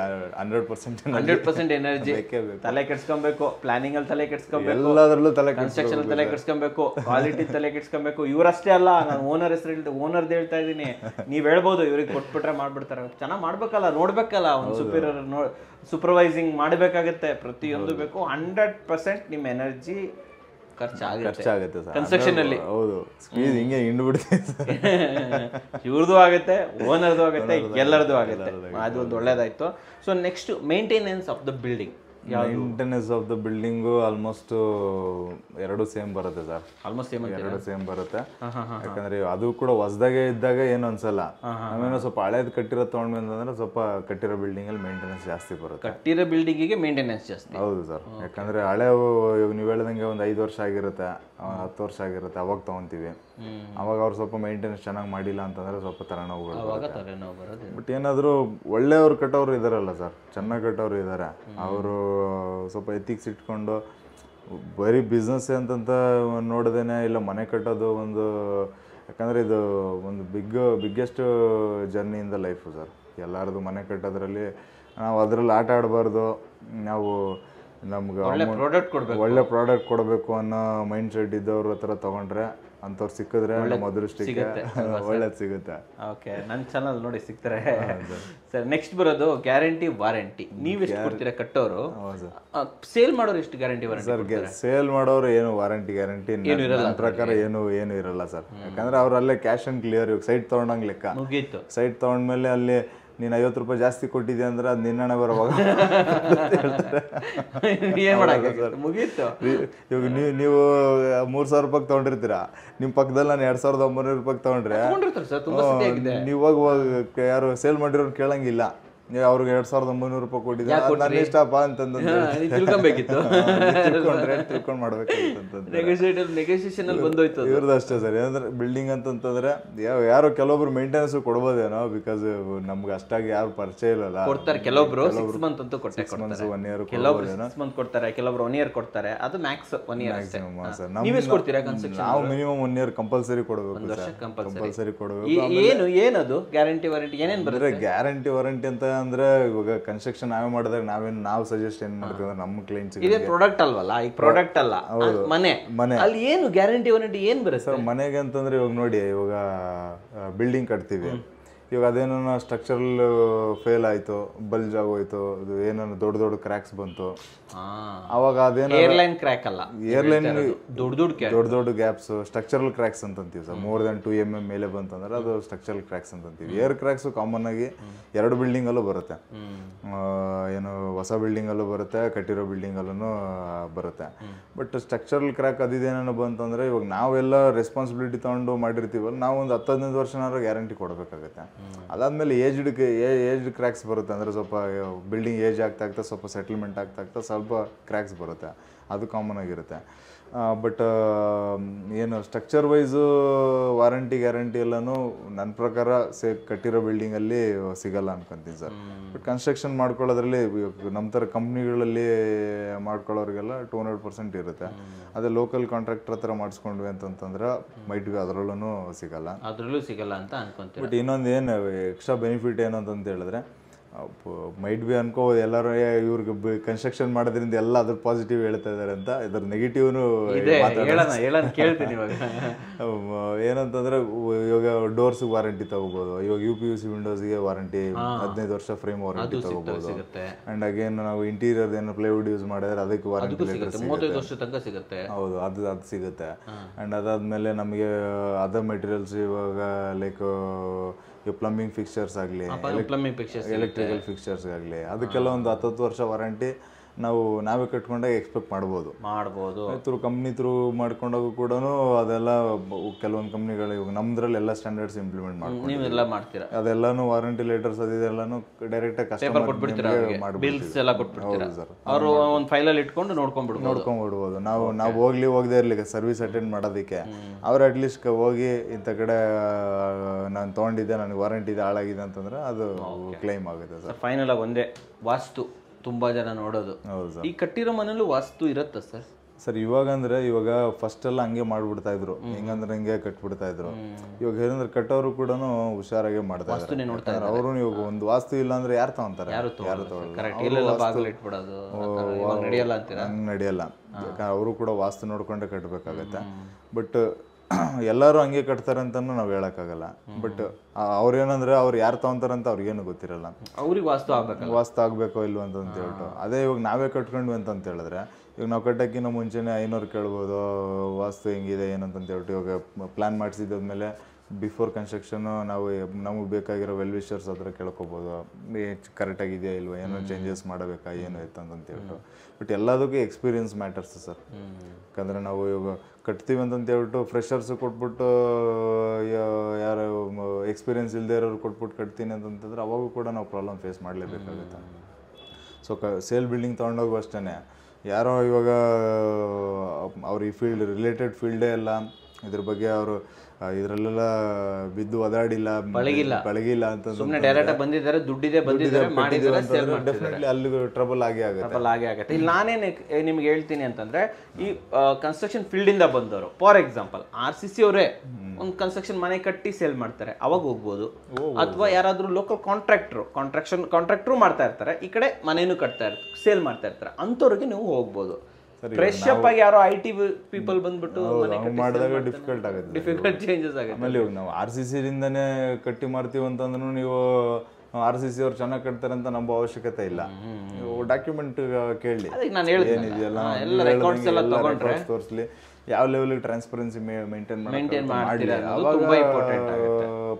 100% ಎನರ್ಜಿ. ತಲೆ ಕೆಡ್ಸ್ಕೊಬೇಕು, ಪ್ಲಾನಿಂಗ್ ಅಲ್ಲಿ ತಲೆ ಕೆಡ್ಸ್ಕೊಬೇಕು, ಎಲ್ಲದರಲ್ಲೂ ಕನ್ಸ್ಟ್ರಕ್ಷನ್ ತಲೆ ಕೆಡ್ಸ್ಕೊಬೇಕು, ಕ್ವಾಲಿಟಿ ತಲೆ ಕೆಡ್ಸ್ಕೊಬೇಕು. ಇವ್ರಷ್ಟೇ ಅಲ್ಲ, ನಾನು ಓನರ್ ಹೆಸರು ಓನರ್ದು ಹೇಳ್ತಾ ಇದ್ದೀನಿ. ನೀವ್ ಹೇಳ್ಬೋದು ಇವ್ರಿಗೆ ಕೊಟ್ಬಿಟ್ರೆ ಮಾಡ್ಬಿಡ್ತಾರೆ, ಚೆನ್ನಾಗಿ ಮಾಡ್ಬೇಕಲ್ಲ, ನೋಡ್ಬೇಕಲ್ಲ. ಒಂದು ಸೂಪರ್ವೈಸಿಂಗ್ ಮಾಡಬೇಕಾಗತ್ತೆ, ಪ್ರತಿಯೊಂದು ಬೇಕು. 100% ನಿಮ್ಮ ಎನರ್ಜಿ ಖರ್ಚಾಗುತ್ತೆ ಸರ್ ಕನ್ಸ್ಟ್ರಕ್ಷನ್ ಅಲ್ಲಿ. ಹೌದು, ಸ್ಪೀಡ್ ಹಿಂಗೆ ಹಿಂಡ್ಬಿಡ್ತೀವಿ ಸರ್. ಇವ್ರದ್ದು ಆಗುತ್ತೆ, ಓನರ್ದು ಆಗುತ್ತೆ, ಎಲ್ಲರದು ಆಗುತ್ತೆ. ಅದು ಒಂದು ಒಳ್ಳೇದಾಯ್ತು. So next maintenance of the building. Maintenance of the building almost ಎರಡು ಸೇಮ್ ಬರುತ್ತೆ ಸರ್. ಆಲ್ಮೋಸ್ಟ್ ಎರಡು ಸೇಮ್ ಬರುತ್ತೆ. ಯಾಕಂದ್ರೆ ಅದು ಕೂಡ ಹೊಸದಾಗೆ ಇದ್ದಾಗ ಏನು ಅನ್ಸಲ್ಲ. ನಾವೇನೋ ಸ್ವಲ್ಪ ಹಳೇದು ಕಟ್ಟಿರೋ ತೊಗೊಂಡ್ಬಂದ್ರೆ ಸ್ವಲ್ಪ ಕಟ್ಟಿರೋ ಬಿಲ್ಡಿಂಗ್ ಅಲ್ಲಿ ಮೇಂಟೆನೆನ್ಸ್ ಜಾಸ್ತಿ ಬರುತ್ತೆ. ಕಟ್ಟಿರೋ ಬಿಲ್ಡಿಂಗಿಗೆ ಮೇಂಟೆನೆನ್ಸ್ ಜಾಸ್ತಿ. ಹೌದು ಸರ್, ಯಾಕಂದ್ರೆ ಹಳೆ ಇವಾಗ ನೀವು ಹೇಳ್ದಂಗೆ ಒಂದು 5 ವರ್ಷ ಆಗಿರುತ್ತೆ, 10 ವರ್ಷ ಆಗಿರುತ್ತೆ, ಅವಾಗ ತೊಗೊತೀವಿ. ಅವಾಗ ಅವ್ರು ಸ್ವಲ್ಪ ಮೇಂಟೆನೆನ್ಸ್ ಚೆನ್ನಾಗಿ ಮಾಡಿಲ್ಲ ಅಂತಂದ್ರೆ ಸ್ವಲ್ಪ ತಲೆನೋವು. ಬಟ್ ಏನಾದರೂ ಒಳ್ಳೆಯವ್ರು ಕಟ್ಟೋರು ಇದಾರಲ್ಲ ಸರ್, ಚೆನ್ನಾಗಿ ಕಟ್ಟೋರು ಇದ್ದಾರೆ, ಅವರು ಸ್ವಲ್ಪ ಎಥಿಕ್ಸ್ ಇಟ್ಕೊಂಡು ಬರೀ ಬಿಸ್ನೆಸ್ ಅಂತಂತ ನೋಡ್ದೇನೆ ಇಲ್ಲ ಮನೆ ಕಟ್ಟೋದು ಒಂದು, ಯಾಕಂದರೆ ಇದು ಒಂದು biggest journey in the life sir. ಎಲ್ಲರದು ಮನೆ ಕಟ್ಟೋದ್ರಲ್ಲಿ ನಾವು ಅದರಲ್ಲಿ ಆಟ ಆಡಬಾರ್ದು. ನಾವು ನಮ್ಗೆ ಒಳ್ಳೆ ಪ್ರಾಡಕ್ಟ್ ಕೊಡಬೇಕು ಅನ್ನೋ ಮೈಂಡ್ ಸೆಟ್ ಇದ್ದವ್ರ ಹತ್ರ ತೊಗೊಂಡ್ರೆ ಅಂಥವ್ರು ಸಿಕ್ಕಿದ್ರೆ ನಮ್ಮ ಅದೃಷ್ಟಕ್ಕೆ ಒಳ್ಳೇದು ಸಿಗುತ್ತೆ. ಓಕೆ, ನನ್ನ ಚಾನಲ್ ನೋಡಿ ಸಿಗ್ತಾರೆ ಸರ್. ನೆಕ್ಸ್ಟ್ ಬರೋದು ಗ್ಯಾರಂಟಿ ವಾರಂಟಿ. ನೀವು ಎಷ್ಟು ಕೊಡ್ತೀರಾ ಕಟ್ಟೋರು? ಸೇಲ್ ಮಾಡೋರು ಎಷ್ಟು ಗ್ಯಾರಂಟಿ ವಾರಂಟಿ ಸರ್? ಸೇಲ್ ಮಾಡೋರು ಏನು ವಾರಂಟಿ ಗ್ಯಾರಂಟಿ ನನ್ನ ಪ್ರಕಾರ ಏನು ಇರಲ್ಲ ಸರ್. ಯಾಕಂದ್ರೆ ಅವ್ರು ಅಲ್ಲೇ ಕ್ಯಾಶ್ ಆನ್ ಕ್ಲಿಯರ್. ಇವಾಗ ಸೈಟ್ ತೊಗೊಂಡಂಗೆ ಲೆಕ್ಕ. ಮುಗೀತು. ಸೈಟ್ ತೊಗೊಂಡ್ಮೇಲೆ ಅಲ್ಲಿ ನೀನು 50 ರೂಪಾಯಿ ಜಾಸ್ತಿ ಕೊಟ್ಟಿದ್ದೆ ಅಂದ್ರೆ ಅದು ನಿನ್ನಣೆ ಬರೋವಾಗ ಮುಗೀತು. ಇವಾಗ ನೀವು 3,000 ರೂಪಾಯಿ ತೊಗೊಂಡಿರ್ತೀರಾ, ನಿಮ್ಮ ಪಕ್ಕದಲ್ಲಿ ನಾನು 2,900 ರೂಪಾಯಿ ತೊಗೊಂಡ್ರೆ ನೀವಾಗ ಯಾರು ಸೇಲ್ ಮಾಡಿರೋರು ಕೇಳಂಗಿಲ್ಲ. ಅವ್ರಿಗೆ 2,900 ರೂಪಾಯಿ ಕೊಟ್ಟಿದ್ದೆ ನಾನು ಇಷ್ಟಪ್ಪ ಅಂತಂದ್ರೆ ತಿಳ್ಕೊಂಡು ಮಾಡ್ಬೇಕು. ಇವ್ರದ್ದು ಅಷ್ಟೇ ಸರ್. ಏನಂದ್ರೆ ಬಿಲ್ಡಿಂಗ್ ಅಂತಂತಂದ್ರೆ ಯಾರೋ ಕೆಲವೊಬ್ರು ಮೇಂಟೆನೆನ್ಸ್ ಕೊಡ್ಬೋದೇನೋ, ಬಿಕಾಸ್ ನಮ್ಗೆ ಅಷ್ಟಾಗಿ ಯಾರು ಪರಿಚಯ ಇಲ್ಲಲ್ಲ. ಕೊಡ್ತಾರೆ ಕೆಲವೊಬ್ರು 6 ಮಂತ್ ಅಂತೂ ಕೊಟ್ಟೆ 1 year ಕೆಲವೊಬ್ರು 6 ಮಂತ್ ಕೊಡ್ತಾರೆ, ಕೆಲವೊಬ್ರು 1 year ಕೊಡ್ತಾರೆ. ಅದು ಮ್ಯಾಕ್ಸ್ 1 year ಅಷ್ಟೇ. ನೀವು ಎಷ್ಟು ಕೊಡ್ತೀರಾ ಕನ್ಸ್ಟ್ರಕ್ಷನ್? ನಾವು ಮಿನಿಮಮ್ 1 year ಕಂಪಲ್ಸರಿ ಕೊಡಬೇಕು. ಕಂಪಲ್ಸರಿ ಕೊಡಬೇಕು. ಏನದು ಗ್ಯಾರಂಟಿ ವಾರಂಟಿ ಏನೇನು ಬರುತ್ತೆ? ಗ್ಯಾರಂಟಿ ವಾರಂಟಿ ಅಂತ ಅಂದ್ರೆ ಇವಾಗ ಕನ್ಸ್ಟ್ರಕ್ಷನ್ ನಾವೇ ಮಾಡಿದಾಗ ನಾವು ಸಜೆಸ್ಟ್ ಏನ್ ಮಾಡ್ತೀವಿ ಅಂದ್ರೆ ನಮ್ಮ ಕ್ಲೈಂಟ್ಸ್ ಇದೇ ಪ್ರಾಡಕ್ಟ್ ಅಲ್ವಲ್ಲ, ಈ ಪ್ರಾಡಕ್ಟ್ ಅಲ್ಲ, ಮನೆ ಅಲ್ಲಿ ಏನು ಗ್ಯಾರಂಟಿ ವಾರಂಟಿ ಏನ್ ಬರುತ್ತೆ ಸರ್ ಮನೆಗೆ ಅಂತಂದ್ರೆ? ಇವಾಗ ನೋಡಿ, ಇವಾಗ ಬಿಲ್ಡಿಂಗ್ ಕಟ್ತೀವಿ, ಇವಾಗ ಅದೇನೋ ಸ್ಟ್ರಕ್ಚರಲ್ ಫೇಲ್ ಆಯಿತು, ಬಲ್ಜ್ ಆಗೋಯ್ತು, ಅದು ಏನೋ ದೊಡ್ಡ ಕ್ರ್ಯಾಕ್ಸ್ ಬಂತು, ಅವಾಗ ಅದೇನೋ ಏರ್ಲೈನ್ ಕ್ರ್ಯಾಕ್ ಅಲ್ಲ, ಏರ್ಲೈನ್ ದೊಡ್ಡ ಗ್ಯಾಪ್ಸ್ ಸ್ಟ್ರಕ್ಚರಲ್ ಕ್ರ್ಯಾಕ್ಸ್ ಅಂತಂತೀವಿ ಸರ್. more than 2 mm ಮೇಲೆ ಬಂತಂದ್ರೆ ಅದು ಸ್ಟ್ರಕ್ಚರಲ್ ಕ್ರ್ಯಾಕ್ಸ್ ಅಂತಂತೀವಿ. ಏರ್ ಕ್ರ್ಯಾಕ್ಸ್ ಕಾಮನ್ ಆಗಿ 2 ಬಿಲ್ಡಿಂಗಲ್ಲೂ ಬರುತ್ತೆ. ಏನು ಹೊಸ ಬಿಲ್ಡಿಂಗಲ್ಲೂ ಬರುತ್ತೆ, ಕಟ್ಟಿರೋ ಬಿಲ್ಡಿಂಗಲ್ಲೂ ಬರುತ್ತೆ. ಬಟ್ ಸ್ಟ್ರಕ್ಚರಲ್ ಕ್ರ್ಯಾಕ್ ಅದಿದೇನೋ ಬಂತಂದ್ರೆ ಇವಾಗ ನಾವೆಲ್ಲ ರೆಸ್ಪಾನ್ಸಿಬಿಲಿಟಿ ತೊಗೊಂಡು ಮಾಡಿರ್ತೀವಲ್ಲ, ನಾವು ಒಂದು 10-15 ವರ್ಷನಾದ್ರೂ ಗ್ಯಾರಂಟಿ ಕೊಡಬೇಕಾಗುತ್ತೆ. ಅದಾದ್ಮೇಲೆ ಏಜ್ಡ್ ಕ್ರ್ಯಾಕ್ಸ್ ಬರುತ್ತೆ. ಅಂದರೆ ಸ್ವಲ್ಪ ಬಿಲ್ಡಿಂಗ್ ಏಜ್ ಆಗ್ತಾ ಸ್ವಲ್ಪ ಸೆಟಲ್ಮೆಂಟ್ ಆಗ್ತಾ ಸ್ವಲ್ಪ ಕ್ರ್ಯಾಕ್ಸ್ ಬರುತ್ತೆ, ಅದು ಕಾಮನ್ ಆಗಿರುತ್ತೆ. ಬಟ್ ಏನು ಸ್ಟ್ರಕ್ಚರ್ ವೈಸು ವಾರಂಟಿ ಗ್ಯಾರಂಟಿ ಎಲ್ಲನೂ ನನ್ನ ಪ್ರಕಾರ ಕಟ್ಟಿರೋ ಬಿಲ್ಡಿಂಗಲ್ಲಿ ಸಿಗಲ್ಲ ಅನ್ಕೊಂತೀನಿ ಸರ್. ಬಟ್ ಕನ್ಸ್ಟ್ರಕ್ಷನ್ ಮಾಡ್ಕೊಳ್ಳೋದ್ರಲ್ಲಿ ನಮ್ಮ ಥರ ಕಂಪ್ನಿಗಳಲ್ಲಿ ಮಾಡ್ಕೊಳ್ಳೋರಿಗೆಲ್ಲ 200% ಇರುತ್ತೆ. ಅದೇ ಲೋಕಲ್ ಕಾಂಟ್ರಾಕ್ಟರ್ ಹತ್ರ ಮಾಡಿಸ್ಕೊಂಡ್ವಿ ಅಂತಂದ್ರೆ ಮೈಟ್ ಬಿ ಅದರಲ್ಲೂ ಸಿಗಲ್ಲ ಅಂತ ಅನ್ಕೊಂತೀನಿ. ಬಟ್ ಇನ್ನೊಂದು ಏನು ಎಕ್ಸ್ಟ್ರಾ ಬೆನಿಫಿಟ್ ಏನು ಅಂತಂತ ಹೇಳಿದ್ರೆ, ಮೈಟ್ ಬಿ ಅನ್ಕೋಬೋದು ಎಲ್ಲರೂ ಇವ್ರಿಗೆ ಕನ್ಸ್ಟ್ರಕ್ಷನ್ ಮಾಡೋದ್ರಿಂದ ಎಲ್ಲ ಅದ್ರ ಪಾಸಿಟಿವ್ ಹೇಳ್ತಾ ಇದ್ದಾರೆ ಅಂತ. ಇದ್ರ ನೆಗೆಟಿವ್ನು ಕೇಳ್ತೀನಿ. ಏನಂತಂದ್ರೆ ಇವಾಗ ಡೋರ್ಸ್ ವಾರಂಟಿ ತಗೋಬಹುದು. ಇವಾಗ UPVC ವಿಂಡೋಸ್ಗೆ ವಾರಂಟಿ 15 ವರ್ಷ ಫ್ರೇಮ್ ವಾರಂಟಿ ತಗೋಬಹುದು. ಅಂಡ್ ಅಗೇನ್ ನಾವು ಇಂಟೀರಿಯರ್ ಏನು ಪ್ಲೈವುಡ್ ಯೂಸ್ ಮಾಡಿದ್ರೆ ಅದಕ್ಕೆ ವಾರಂಟಿ 35 ವರ್ಷ ತನಕ ಸಿಗುತ್ತೆ. ಹೌದು, ಅದು ಸಿಗುತ್ತೆ. ಅಂಡ್ ಅದಾದ್ಮೇಲೆ ನಮಗೆ ಅದರ್ ಮೆಟೀರಿಯಲ್ಸ್ ಇವಾಗ ಲೈಕ್ ಪ್ಲಂಬಿಂಗ್ ಫಿಕ್ಚರ್ಸ್ ಆಗಲಿ, ಎಲೆಕ್ಟ್ರಿಕಲ್ ಫಿಕ್ಚರ್ಸ್ ಆಗಲಿ, ಅದಕ್ಕೆಲ್ಲ ಒಂದು 10 ವರ್ಷ ವಾರಂಟಿ ನಾವೇ ಕಟ್ಕೊಂಡಾಗ ಎಕ್ಸ್ಪೆಕ್ಟ್ ಮಾಡ್ಬೋದು. ಕಂಪ್ನಿ ಥ್ರೂ ಮಾಡ್ಕೊಂಡಾಗ ಕೂಡ ಅದೆಲ್ಲ ಕೆಲವೊಂದು ಕಂಪ್ನಿಗಳು ಇವಾಗ ನಮ್ದ್ರಲ್ಲಿ ಎಲ್ಲ ಸ್ಟ್ಯಾಂಡರ್ಡ್ಸ್ ಇಂಪ್ಲಿಮೆಂಟ್ ಮಾಡ್ತೀರಾ, ಅದೆಲ್ಲಾನು ವಾರಂಟಿ ಲೆಟರ್ಸ್ ಅದೆಲ್ಲಾನು ಡೈರೆಕ್ಟ್ ಆಗಿ ಕಸ್ಟಮರ್ ನೋಡ್ಕೊಂಡ್ಬಿಡ್ಬೋದು. ನಾವು ಹೋಗದೆ ಇರ್ಲಿ ಸರ್ವಿಸ್ ಅಟೆಂಡ್ ಮಾಡೋದಕ್ಕೆ, ಅವ್ರು ಅಟ್ಲೀಸ್ಟ್ ಹೋಗಿ ಇಂಥ ಕಡೆ ನಾನು ತೊಗೊಂಡಿದ್ದೆ, ನನಗೆ ವಾರಂಟಿ ಇದೆ, ಹಾಳಾಗಿದೆ ಅಂತಂದ್ರೆ ಅದು ಕ್ಲೈಮ್ ಆಗುತ್ತೆ ಸರ್. ಫೈನಲ್ ಆಗಿ ಒಂದೇ ವಾಸ್ತು ತುಂಬಾ ಜನ ನೋಡೋದು. ಈ ಕಟ್ಟಿರೋ ಮನೇಲೂ ವಾಸ್ತು ಇರತ್ತ ಸರ್? ಸರ್ ಇವಾಗ ಫಸ್ಟ್ ಎಲ್ಲ ಹಂಗೆ ಮಾಡ್ಬಿಡ್ತಾ ಇದ್ರು, ಹೆಂಗಂದ್ರೆ ಹಂಗೆ ಕಟ್ಬಿಡ್ತಾ ಇದ್ರು. ಇವಾಗ ಏನಂದ್ರೆ ಕಟ್ಟೋರು ಕೂಡ ಹುಷಾರಾಗೆ ಮಾಡ್ತಾ ಇದ್ದಾರೆ. ಅವರು ಇವಾಗ ಒಂದು ವಾಸ್ತು ಇಲ್ಲ ಅಂದ್ರೆ ಯಾರು ತಗೊಂತಾರೆ? ಯಾರು ನಡೆಯಲ್ಲ. ಅವರು ಕೂಡ ವಾಸ್ತು ನೋಡ್ಕೊಂಡೆ ಕಟ್ಟಬೇಕಾಗತ್ತೆ. ಬಟ್ ಎಲ್ಲರೂ ಹಂಗೆ ಕಟ್ತಾರೆ ಅಂತಾನು ನಾವು ಹೇಳಕ್ಕಾಗಲ್ಲ. ಬಟ್ ಅವ್ರೇನಂದ್ರೆ ಅವ್ರು ಯಾರು ತಗೊಂತಾರಂತ ಅವ್ರಿಗೇನು ಗೊತ್ತಿರಲ್ಲ, ಅವ್ರಿಗೆ ವಾಸ್ತು ಆಗ್ಬೇಕೋ ಇಲ್ವ ಅಂತ ಹೇಳ್ಬಿಟ್ಟು. ಅದೇ ಇವಾಗ ನಾವೇ ಕಟ್ಕೊಂಡ್ವಿ ಅಂತ ಹೇಳಿದ್ರೆ ಇವಾಗ ನಾವು ಕಟ್ಟೋಕ್ಕಿಂತ ಮುಂಚೆನೇ ಐನೋರು ಕೇಳ್ಬೋದು, ವಾಸ್ತು ಹೆಂಗಿದೆ ಏನಂತಂತ ಹೇಳ್ಬಿಟ್ಟು. ಇವಾಗ ಪ್ಲ್ಯಾನ್ ಮಾಡಿಸಿದ್ಮೇಲೆ ಬಿಫೋರ್ ಕನ್ಸ್ಟ್ರಕ್ಷನು ನಾವು ನಮಗೆ ಬೇಕಾಗಿರೋ ವೆಲ್ವಿಷರ್ಸ್ ಹತ್ರ ಕೇಳ್ಕೊಬೋದು, ಕರೆಕ್ಟಾಗಿದೆಯಾ ಇಲ್ವಾ, ಏನೋ ಚೇಂಜಸ್ ಮಾಡಬೇಕಾ ಏನು ಇತ್ತಂತ ಹೇಳ್ಬಿಟ್ಟು. ಬಟ್ ಎಲ್ಲದಕ್ಕೂ ಎಕ್ಸ್ಪೀರಿಯನ್ಸ್ ಮ್ಯಾಟರ್ಸ್ ಸರ್. ಯಾಕಂದರೆ ನಾವು ಇವಾಗ ಕಟ್ತೀವಿ ಅಂತಂತ ಹೇಳ್ಬಿಟ್ಟು ಫ್ರೆಷರ್ಸು ಕೊಟ್ಬಿಟ್ಟು ಯಾರು ಎಕ್ಸ್ಪೀರಿಯನ್ಸ್ ಇಲ್ಲದೆ ಇರೋರು ಕೊಟ್ಬಿಟ್ಟು ಕಟ್ತೀನಿ ಅಂತಂತಂದ್ರೆ ಅವಾಗೂ ಕೂಡ ನಾವು ಪ್ರಾಬ್ಲಮ್ ಫೇಸ್ ಮಾಡಲೇಬೇಕಾಗುತ್ತೆ. ಸೊ ಸೇಲ್ ಬಿಲ್ಡಿಂಗ್ ತೊಗೊಂಡೋಗು ಅಷ್ಟೇ, ಯಾರೋ ಇವಾಗ ಅವ್ರು ಈ ಫೀಲ್ಡ್ ರಿಲೇಟೆಡ್ ಫೀಲ್ಡೇ ಎಲ್ಲ, ಇದ್ರ ಬಗ್ಗೆ ಅವರು ಇದರಲ್ಲೆಲ್ಲ ಬಿದ್ದು ಒದಾಡಿಲ್ಲ, ಪಳಗಿಲ್ಲ ಅಂತ ಸುಮ್ಮನೆ ಡೈರೆಕ್ಟ್ ಬಂದಿದ್ದಾರೆ, ದುಡ್ಡಿದೆ ಬಂದಿದ್ದಾರೆ, ಮಾಡಿದ್ದಾರೆ, ಸೇಲ್ ಮಾಡ್ತಿದ್ದಾರೆ, ಡೆಫಿನೆಟ್ಲಿ ಅಲ್ಲಿ ಟ್ರಬಲ್ ಆಗೇ ಆಗುತ್ತೆ. ಇಲ್ಲಿ ನಾನೇನು ನಿಮ್ಗೆ ಹೇಳ್ತೀನಿ ಅಂತಂದ್ರೆ, ಈ ಕನ್ಸ್ಟ್ರಕ್ಷನ್ ಫೀಲ್ಡ್ ಇಂದ ಬಂದವರು, ಫಾರ್ ಎಕ್ಸಾಂಪಲ್ RCC ಅವರೇ ಒಂದು ಕನ್ಸ್ಟ್ರಕ್ಷನ್ ಮನೆ ಕಟ್ಟಿ ಸೇಲ್ ಮಾಡ್ತಾರೆ, ಅವಾಗ ಹೋಗ್ಬೋದು. ಅಥವಾ ಯಾರಾದ್ರೂ ಲೋಕಲ್ ಕಾಂಟ್ರಾಕ್ಟ್ರು ಮಾಡ್ತಾ ಇರ್ತಾರೆ, ಈ ಕಡೆ ಮನೇನು ಕಟ್ತಾ ಇರ್ತಾರೆ, ಸೇಲ್ ಮಾಡ್ತಾ ಇರ್ತಾರೆ, ಅಂಥವ್ರಿಗೆ ನೀವು ಹೋಗ್ಬೋದು. ಫ್ರೆಶ್ ಅಪ್ ಆಗಿ ಯಾರೋ IT ಪೀಪಲ್ ಬಂದ್ಬಿಟ್ಟು ಮಾಡಿದಾಗ ಡಿಫಿಕಲ್ಟ್ ಚೇಂಜಸ್ ಆಗುತ್ತೆ. ಆಮೇಲೆ ಇವಾಗ ನಾವು RCC ರಿಂದನೇ ಕಟ್ಟಿ ಮಾಡ್ತೀವಿ ಅಂತಂದ್ರೂ ನೀವು RCC ಅವ್ರು ಚೆನ್ನಾಗಿ ಕಟ್ತಾರೆ ಅಂತ ನಂಬೋ ಅವಶ್ಯಕತೆ ಇಲ್ಲ. ನೀವು ಡಾಕ್ಯುಮೆಂಟ್ ಕೇಳಿ, ಏನಿದೆಯಲ್ಲ ತೋರಿಸ್ಲಿ, ಯಾವ ಲೆವೆಲ್ ಟ್ರಾನ್ಸ್ಪರೆನ್ಸಿ ಮೇಂಟೈನ್ ಮಾಡಿ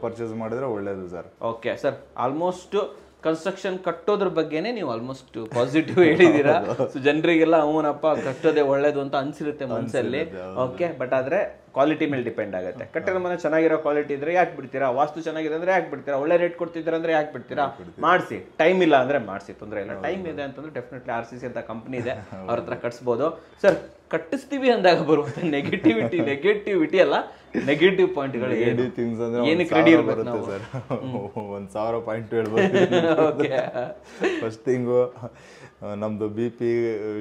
ಪರ್ಚೇಸ್ ಮಾಡಿದ್ರೆ ಒಳ್ಳೇದು sir. Okay sir, almost construction ಕಟ್ಟೋದ್ರ ಬಗ್ಗೆನೇ ನೀವು ಆಲ್ಮೋಸ್ಟ್ ಪಾಸಿಟಿವ್ ಹೇಳಿದೀರಾ. ಸೊ ಜನರಿಗೆಲ್ಲ ಅವನಪ್ಪ ಕಟ್ಟೋದೇ ಒಳ್ಳೇದು ಅಂತ ಅನ್ಸಿರುತ್ತೆ ಮನಸ್ಸಲ್ಲಿ. ಓಕೆ, ಬಟ್ ಆದ್ರೆ ಕ್ವಾಲಿಟಿ ಮೇಲೆ ಡಿಪೆಂಡ್ ಆಗುತ್ತೆ. ಕಟ್ಟಿರೋ ಮನೆ ಚೆನ್ನಾಗಿರೋ ಕ್ವಾಲಿಟಿ ಇದ್ರೆ ಯಾಕೆ ಬಿಡ್ತೀರಾ, ವಾಸ್ತು ಚೆನ್ನಾಗಿದೆ ಅಂದ್ರೆ ಯಾಕೆ ಬಿಡ್ತೀರಾ, ಒಳ್ಳೆ ರೇಟ್ ಕೊಡ್ತಿದ್ದೀರಾ ಅಂದ್ರೆ ಯಾಕೆ ಬಿಡ್ತೀರಾ, ಮಾಡಿಸಿ. ಟೈಮ್ ಇಲ್ಲ ಅಂದ್ರೆ ಮಾಡಿಸಿ, ತೊಂದರೆ ಇಲ್ಲ. ಟೈಮ್ ಇದೆ ಅಂತಂದ್ರೆ ಡೆಫಿನೆಟ್ಲಿ RCC ಅಂತ ಕಂಪ್ನಿ ಇದೆ, ಅವ್ರ ಹತ್ರ ಕಟ್ಸ್ಬೋದು. ಸರ್, ಕಟ್ಟಿಸ್ತೀವಿ ಅಂದಾಗ ಬರುವಂತ ನೆಗೆಟಿವಿಟಿ ಅಲ್ಲ, ನೆಗೆಟಿವ್ ಪಾಯಿಂಟ್ಗಳು ಏನಕ್ಕೆ ರೆಡಿ ಇರಬೇಕು ನಾವು ಸರ್? 1000 ಪಾಯಿಂಟ್ ಹೇಳ್ಬೋದು. ಫಸ್ಟ್ ಥಿಂಗು ನಮ್ದು BP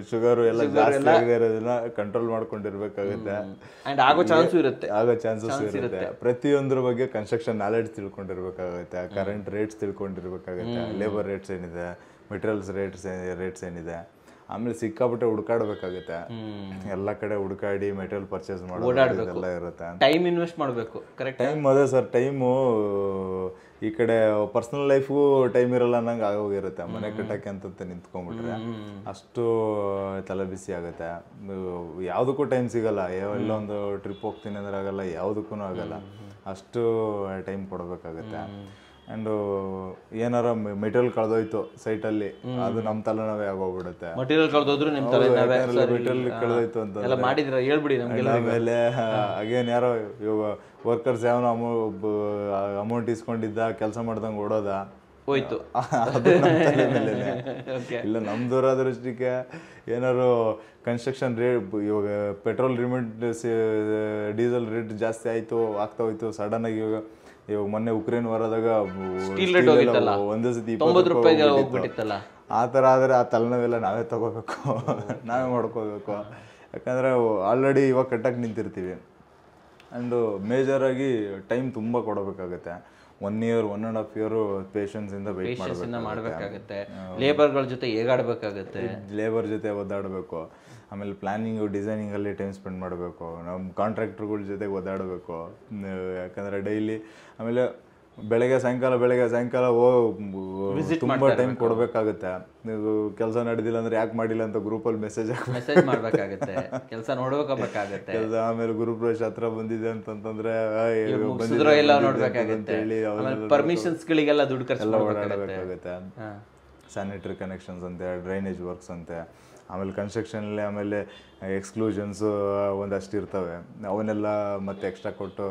ಶುಗರು ಎಲ್ಲ ಜಾಸ್ತಿ ಇರೋದನ್ನ ಕಂಟ್ರೋಲ್ ಮಾಡ್ಕೊಂಡಿರ್ಬೇಕಾಗುತ್ತೆ. ಆಗೋ ಚಾನ್ಸಸ್ ಇರುತ್ತೆ. ಪ್ರತಿಯೊಂದ್ರ ಬಗ್ಗೆ ಕನ್ಸ್ಟ್ರಕ್ಷನ್ ನಾಲೆಡ್ಜ್ ತಿಳ್ಕೊಂಡಿರ್ಬೇಕಾಗುತ್ತೆ, ಕರೆಂಟ್ ರೇಟ್ಸ್ ತಿಳ್ಕೊಂಡಿರ್ಬೇಕಾಗುತ್ತೆ, ಲೇಬರ್ ರೇಟ್ಸ್ ಏನಿದೆ, ಮೆಟೀರಿಯಲ್ಸ್ ರೇಟ್ಸ್ ಏನಿದೆ. ಆಮೇಲೆ ಸಿಕ್ಕಾಬಿಟ್ಟೆ ಹುಡುಕಾಡ್ಬೇಕಾಗುತ್ತೆ, ಎಲ್ಲ ಕಡೆ ಹುಡುಕಾಡಿ ಮೆಟೀರಿಯಲ್ ಪರ್ಚೇಸ್ ಮಾಡೋದೆಲ್ಲ ಇರುತ್ತೆ. ಟೈಮ್ ಇನ್ವೆಸ್ಟ್ ಮಾಡಬೇಕು. ಕರೆಕ್ಟ್ ಟೈಮ್ ಅದೇ ಸರ್, ಟೈಮು ಈ ಕಡೆ ಪರ್ಸನಲ್ ಲೈಫ್ಗೂ ಟೈಮ್ ಇರಲ್ಲ ಅನ್ನಂಗೆ ಆಗೋಗಿರುತ್ತೆ. ಮನೆ ಕಟ್ಟಕ್ಕೆ ಅಂತ ನಿಂತ್ಕೊಂಡ್ಬಿಟ್ರೆ ಅಷ್ಟು ತಲೆ ಬಿಸಿ ಆಗುತ್ತೆ, ಯಾವುದಕ್ಕೂ ಟೈಮ್ ಸಿಗಲ್ಲ. ಎಲ್ಲೊಂದು ಟ್ರಿಪ್ ಹೋಗ್ತೀನಿ ಅಂದ್ರೆ ಆಗಲ್ಲ, ಯಾವುದಕ್ಕೂ ಆಗಲ್ಲ, ಅಷ್ಟು ಟೈಮ್ ಕೊಡಬೇಕಾಗುತ್ತೆ. ಆ್ಯಂಡ್ ಏನಾರ ಮೆಟೀರಿಯಲ್ ಕಳೆದೋಯ್ತು ಸೈಟಲ್ಲಿ, ಅದು ನಮ್ಮ ತಲೆನೋವೇ ಆಗೋಗ್ಬಿಡುತ್ತೆ. ಮೆಟೀರಿಯಲ್ ಕಳೆದೋದ್ರು ಮೆಟೀರಿಯಲ್ ಕಳೆದೋಯ್ತು ಅಂತ ಮಾಡಿದ್ರೆ ಹೇಳ್ಬಿಡಿ ನಮಗೆ. ಆಮೇಲೆ ಅಗೇನ್ ಯಾರೋ ಇವಾಗ ವರ್ಕರ್ಸ್ ಯಾವನೋ ಅಮೌಂಟ್ ಇಸ್ಕೊಂಡಿದ್ದ ಕೆಲಸ ಮಾಡ್ದಂಗೆ ಓಡೋದ ಹೋಯ್ತು, ಅದು ನಮ್ಮ ತಲೆ ಮೇಲೇನೆ. ಇಲ್ಲ ನಮ್ದೂರಾದೃಷ್ಟಕ್ಕೆ ಏನಾದ್ರು ಕನ್ಸ್ಟ್ರಕ್ಷನ್ ರೇಟ್, ಇವಾಗ ಪೆಟ್ರೋಲ್ ಡೀಸೆಲ್ ರೇಟ್ ಜಾಸ್ತಿ ಆಯಿತು, ಆಗ್ತಾ ಹೋಯ್ತು ಸಡನ್ ಆಗಿ. ಇವಾಗ ಮೊನ್ನೆ ಉಕ್ರೇನ್ ವಾರದಾಗ ಒಂದೇ ಸತಿ ₹90 ಆ ಥರ ಆದರೆ ಆ ತಲೆನೋವೆಲ್ಲ ನಾವೇ ತಗೋಬೇಕು, ನಾವೇ ಮಾಡ್ಕೋಬೇಕು. ಯಾಕಂದರೆ ಆಲ್ರೆಡಿ ಇವಾಗ ಕಟ್ಟಕ್ಕೆ ನಿಂತಿರ್ತೀವಿ. ಆ್ಯಂಡು ಮೇಜರಾಗಿ ಟೈಮ್ ತುಂಬ ಕೊಡಬೇಕಾಗುತ್ತೆ. 1 year 1.5 year ಪೇಷನ್ಸಿಂದ ವೆಯ್ಟ್ ಮಾಡಬೇಕಾಗುತ್ತೆ. ಲೇಬರ್ಗಳ ಜೊತೆ ಹೇಗಾಡಬೇಕಾಗುತ್ತೆ, ಲೇಬರ್ ಜೊತೆ ಒದ್ದಾಡಬೇಕು. ಆಮೇಲೆ ಪ್ಲ್ಯಾನಿಂಗು ಡಿಸೈನಿಂಗಲ್ಲಿ ಟೈಮ್ ಸ್ಪೆಂಡ್ ಮಾಡಬೇಕು. ನಮ್ಮ ಕಾಂಟ್ರಾಕ್ಟ್ರುಗಳ ಜೊತೆಗೆ ಒದ್ದಾಡಬೇಕು, ಯಾಕಂದರೆ ಡೈಲಿ. ಆಮೇಲೆ ಬೆಳಗ್ಗೆ ಸಾಯಂಕಾಲ ತುಂಬ ಟೈಮ್ ಕೊಡಬೇಕಾಗುತ್ತೆ. ನೀವು ಕೆಲಸ ನಡೆದಿಲ್ಲ ಅಂದರೆ ಯಾಕೆ ಮಾಡಿಲ್ಲ ಅಂತ ಗ್ರೂಪಲ್ಲಿ ಮೆಸೇಜ್ ಮಾಡಬೇಕಾಗುತ್ತೆ, ಕೆಲಸ ನೋಡ್ಬೇಕಾಗುತ್ತೆ. ಆಮೇಲೆ ಗುರುಪ್ರವೇಶ ಹತ್ರ ಬಂದಿದೆ ಅಂತಂತಂದ್ರೆ ಹೇಳಿ ಪರ್ಮಿಷನ್ಸ್ಗಳಿಗೆಲ್ಲ ದುಡ್ಡು ಖರ್ಚು ಓಡಾಡಬೇಕಾಗುತ್ತೆ. ಸ್ಯಾನಿಟರಿ ಕನೆಕ್ಷನ್ಸ್ ಅಂತೆ, ಡ್ರೈನೇಜ್ ವರ್ಕ್ಸ್ ಅಂತೆ, ಆಮೇಲೆ ಕನ್ಸ್ಟ್ರಕ್ಷನಲ್ಲಿ ಆಮೇಲೆ ಎಕ್ಸ್ಕ್ಲೂಷನ್ಸು ಒಂದಷ್ಟು ಇರ್ತವೆ, ಅವನ್ನೆಲ್ಲ ಮತ್ತೆ ಎಕ್ಸ್ಟ್ರಾ ಕೊಟ್ಟು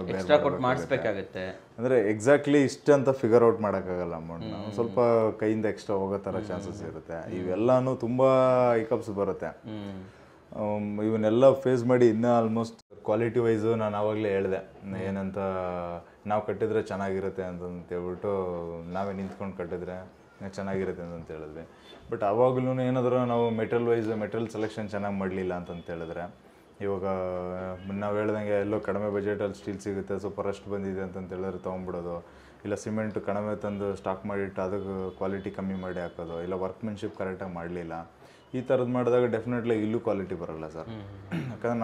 ಮಾಡಿಸ್ಬೇಕಾಗುತ್ತೆ. ಅಂದರೆ ಎಕ್ಸಾಕ್ಟ್ಲಿ ಇಷ್ಟ ಅಂತ ಫಿಗರ್ ಔಟ್ ಮಾಡೋಕ್ಕಾಗಲ್ಲ ಅಮೌಂಟ್ನ, ಸ್ವಲ್ಪ ಕೈಯಿಂದ ಎಕ್ಸ್ಟ್ರಾ ಹೋಗೋ ಥರ ಚಾನ್ಸಸ್ ಇರುತ್ತೆ. ಇವೆಲ್ಲನೂ ತುಂಬ ಹಿಕಪ್ಸ್ ಬರುತ್ತೆ. ಇವನ್ನೆಲ್ಲ ಫೇಸ್ ಮಾಡಿ ಇನ್ನೂ ಆಲ್ಮೋಸ್ಟ್ ಕ್ವಾಲಿಟಿ ವೈಸು ನಾನು ಆವಾಗಲೇ ಹೇಳಿದೆ ಏನಂತ, ನಾವು ಕಟ್ಟಿದ್ರೆ ಚೆನ್ನಾಗಿರುತ್ತೆ ಅಂತಂತೇಳ್ಬಿಟ್ಟು ನಾವೇ ನಿಂತ್ಕೊಂಡು ಕಟ್ಟಿದ್ರೆ ಚೆನ್ನಾಗಿರುತ್ತೆ ಅಂತ ಹೇಳಿದ್ವಿ. ಬಟ್ ಆವಾಗಲೂ ಏನಾದರೂ ನಾವು ಮೆಟೀರಿಯಲ್ ಸೆಲೆಕ್ಷನ್ ಚೆನ್ನಾಗಿ ಮಾಡಲಿಲ್ಲ ಅಂತಂತ ಹೇಳಿದ್ರೆ, ಇವಾಗ ನಾವು ಹೇಳ್ದಂಗೆ ಎಲ್ಲೋ ಕಡಿಮೆ ಬಜೆಟಲ್ಲಿ ಸ್ಟೀಲ್ ಸಿಗುತ್ತೆ, ಸ್ವಲ್ಪ ರಸ್ಟ್ ಬಂದಿದೆ ಅಂತಂತ ಹೇಳಿದ್ರೆ ತೊಗೊಂಡ್ಬಿಡೋದು, ಇಲ್ಲ ಸಿಮೆಂಟ್ ಕಡಿಮೆ ತಂದು ಸ್ಟಾಕ್ ಮಾಡಿಟ್ಟು ಅದಕ್ಕೆ ಕ್ವಾಲಿಟಿ ಕಮ್ಮಿ ಮಾಡಿ ಹಾಕೋದು, ಇಲ್ಲ ವರ್ಕ್ಮೆನ್ಶಿಪ್ ಕರೆಕ್ಟಾಗಿ ಮಾಡಲಿಲ್ಲ. ಈ ಥರದ್ದು ಮಾಡಿದಾಗ ಡೆಫಿನೆಟ್ಲಿ ಇಲ್ಲೂ ಕ್ವಾಲಿಟಿ ಬರೋಲ್ಲ ಸರ್. ಯಾಕಂದರೆ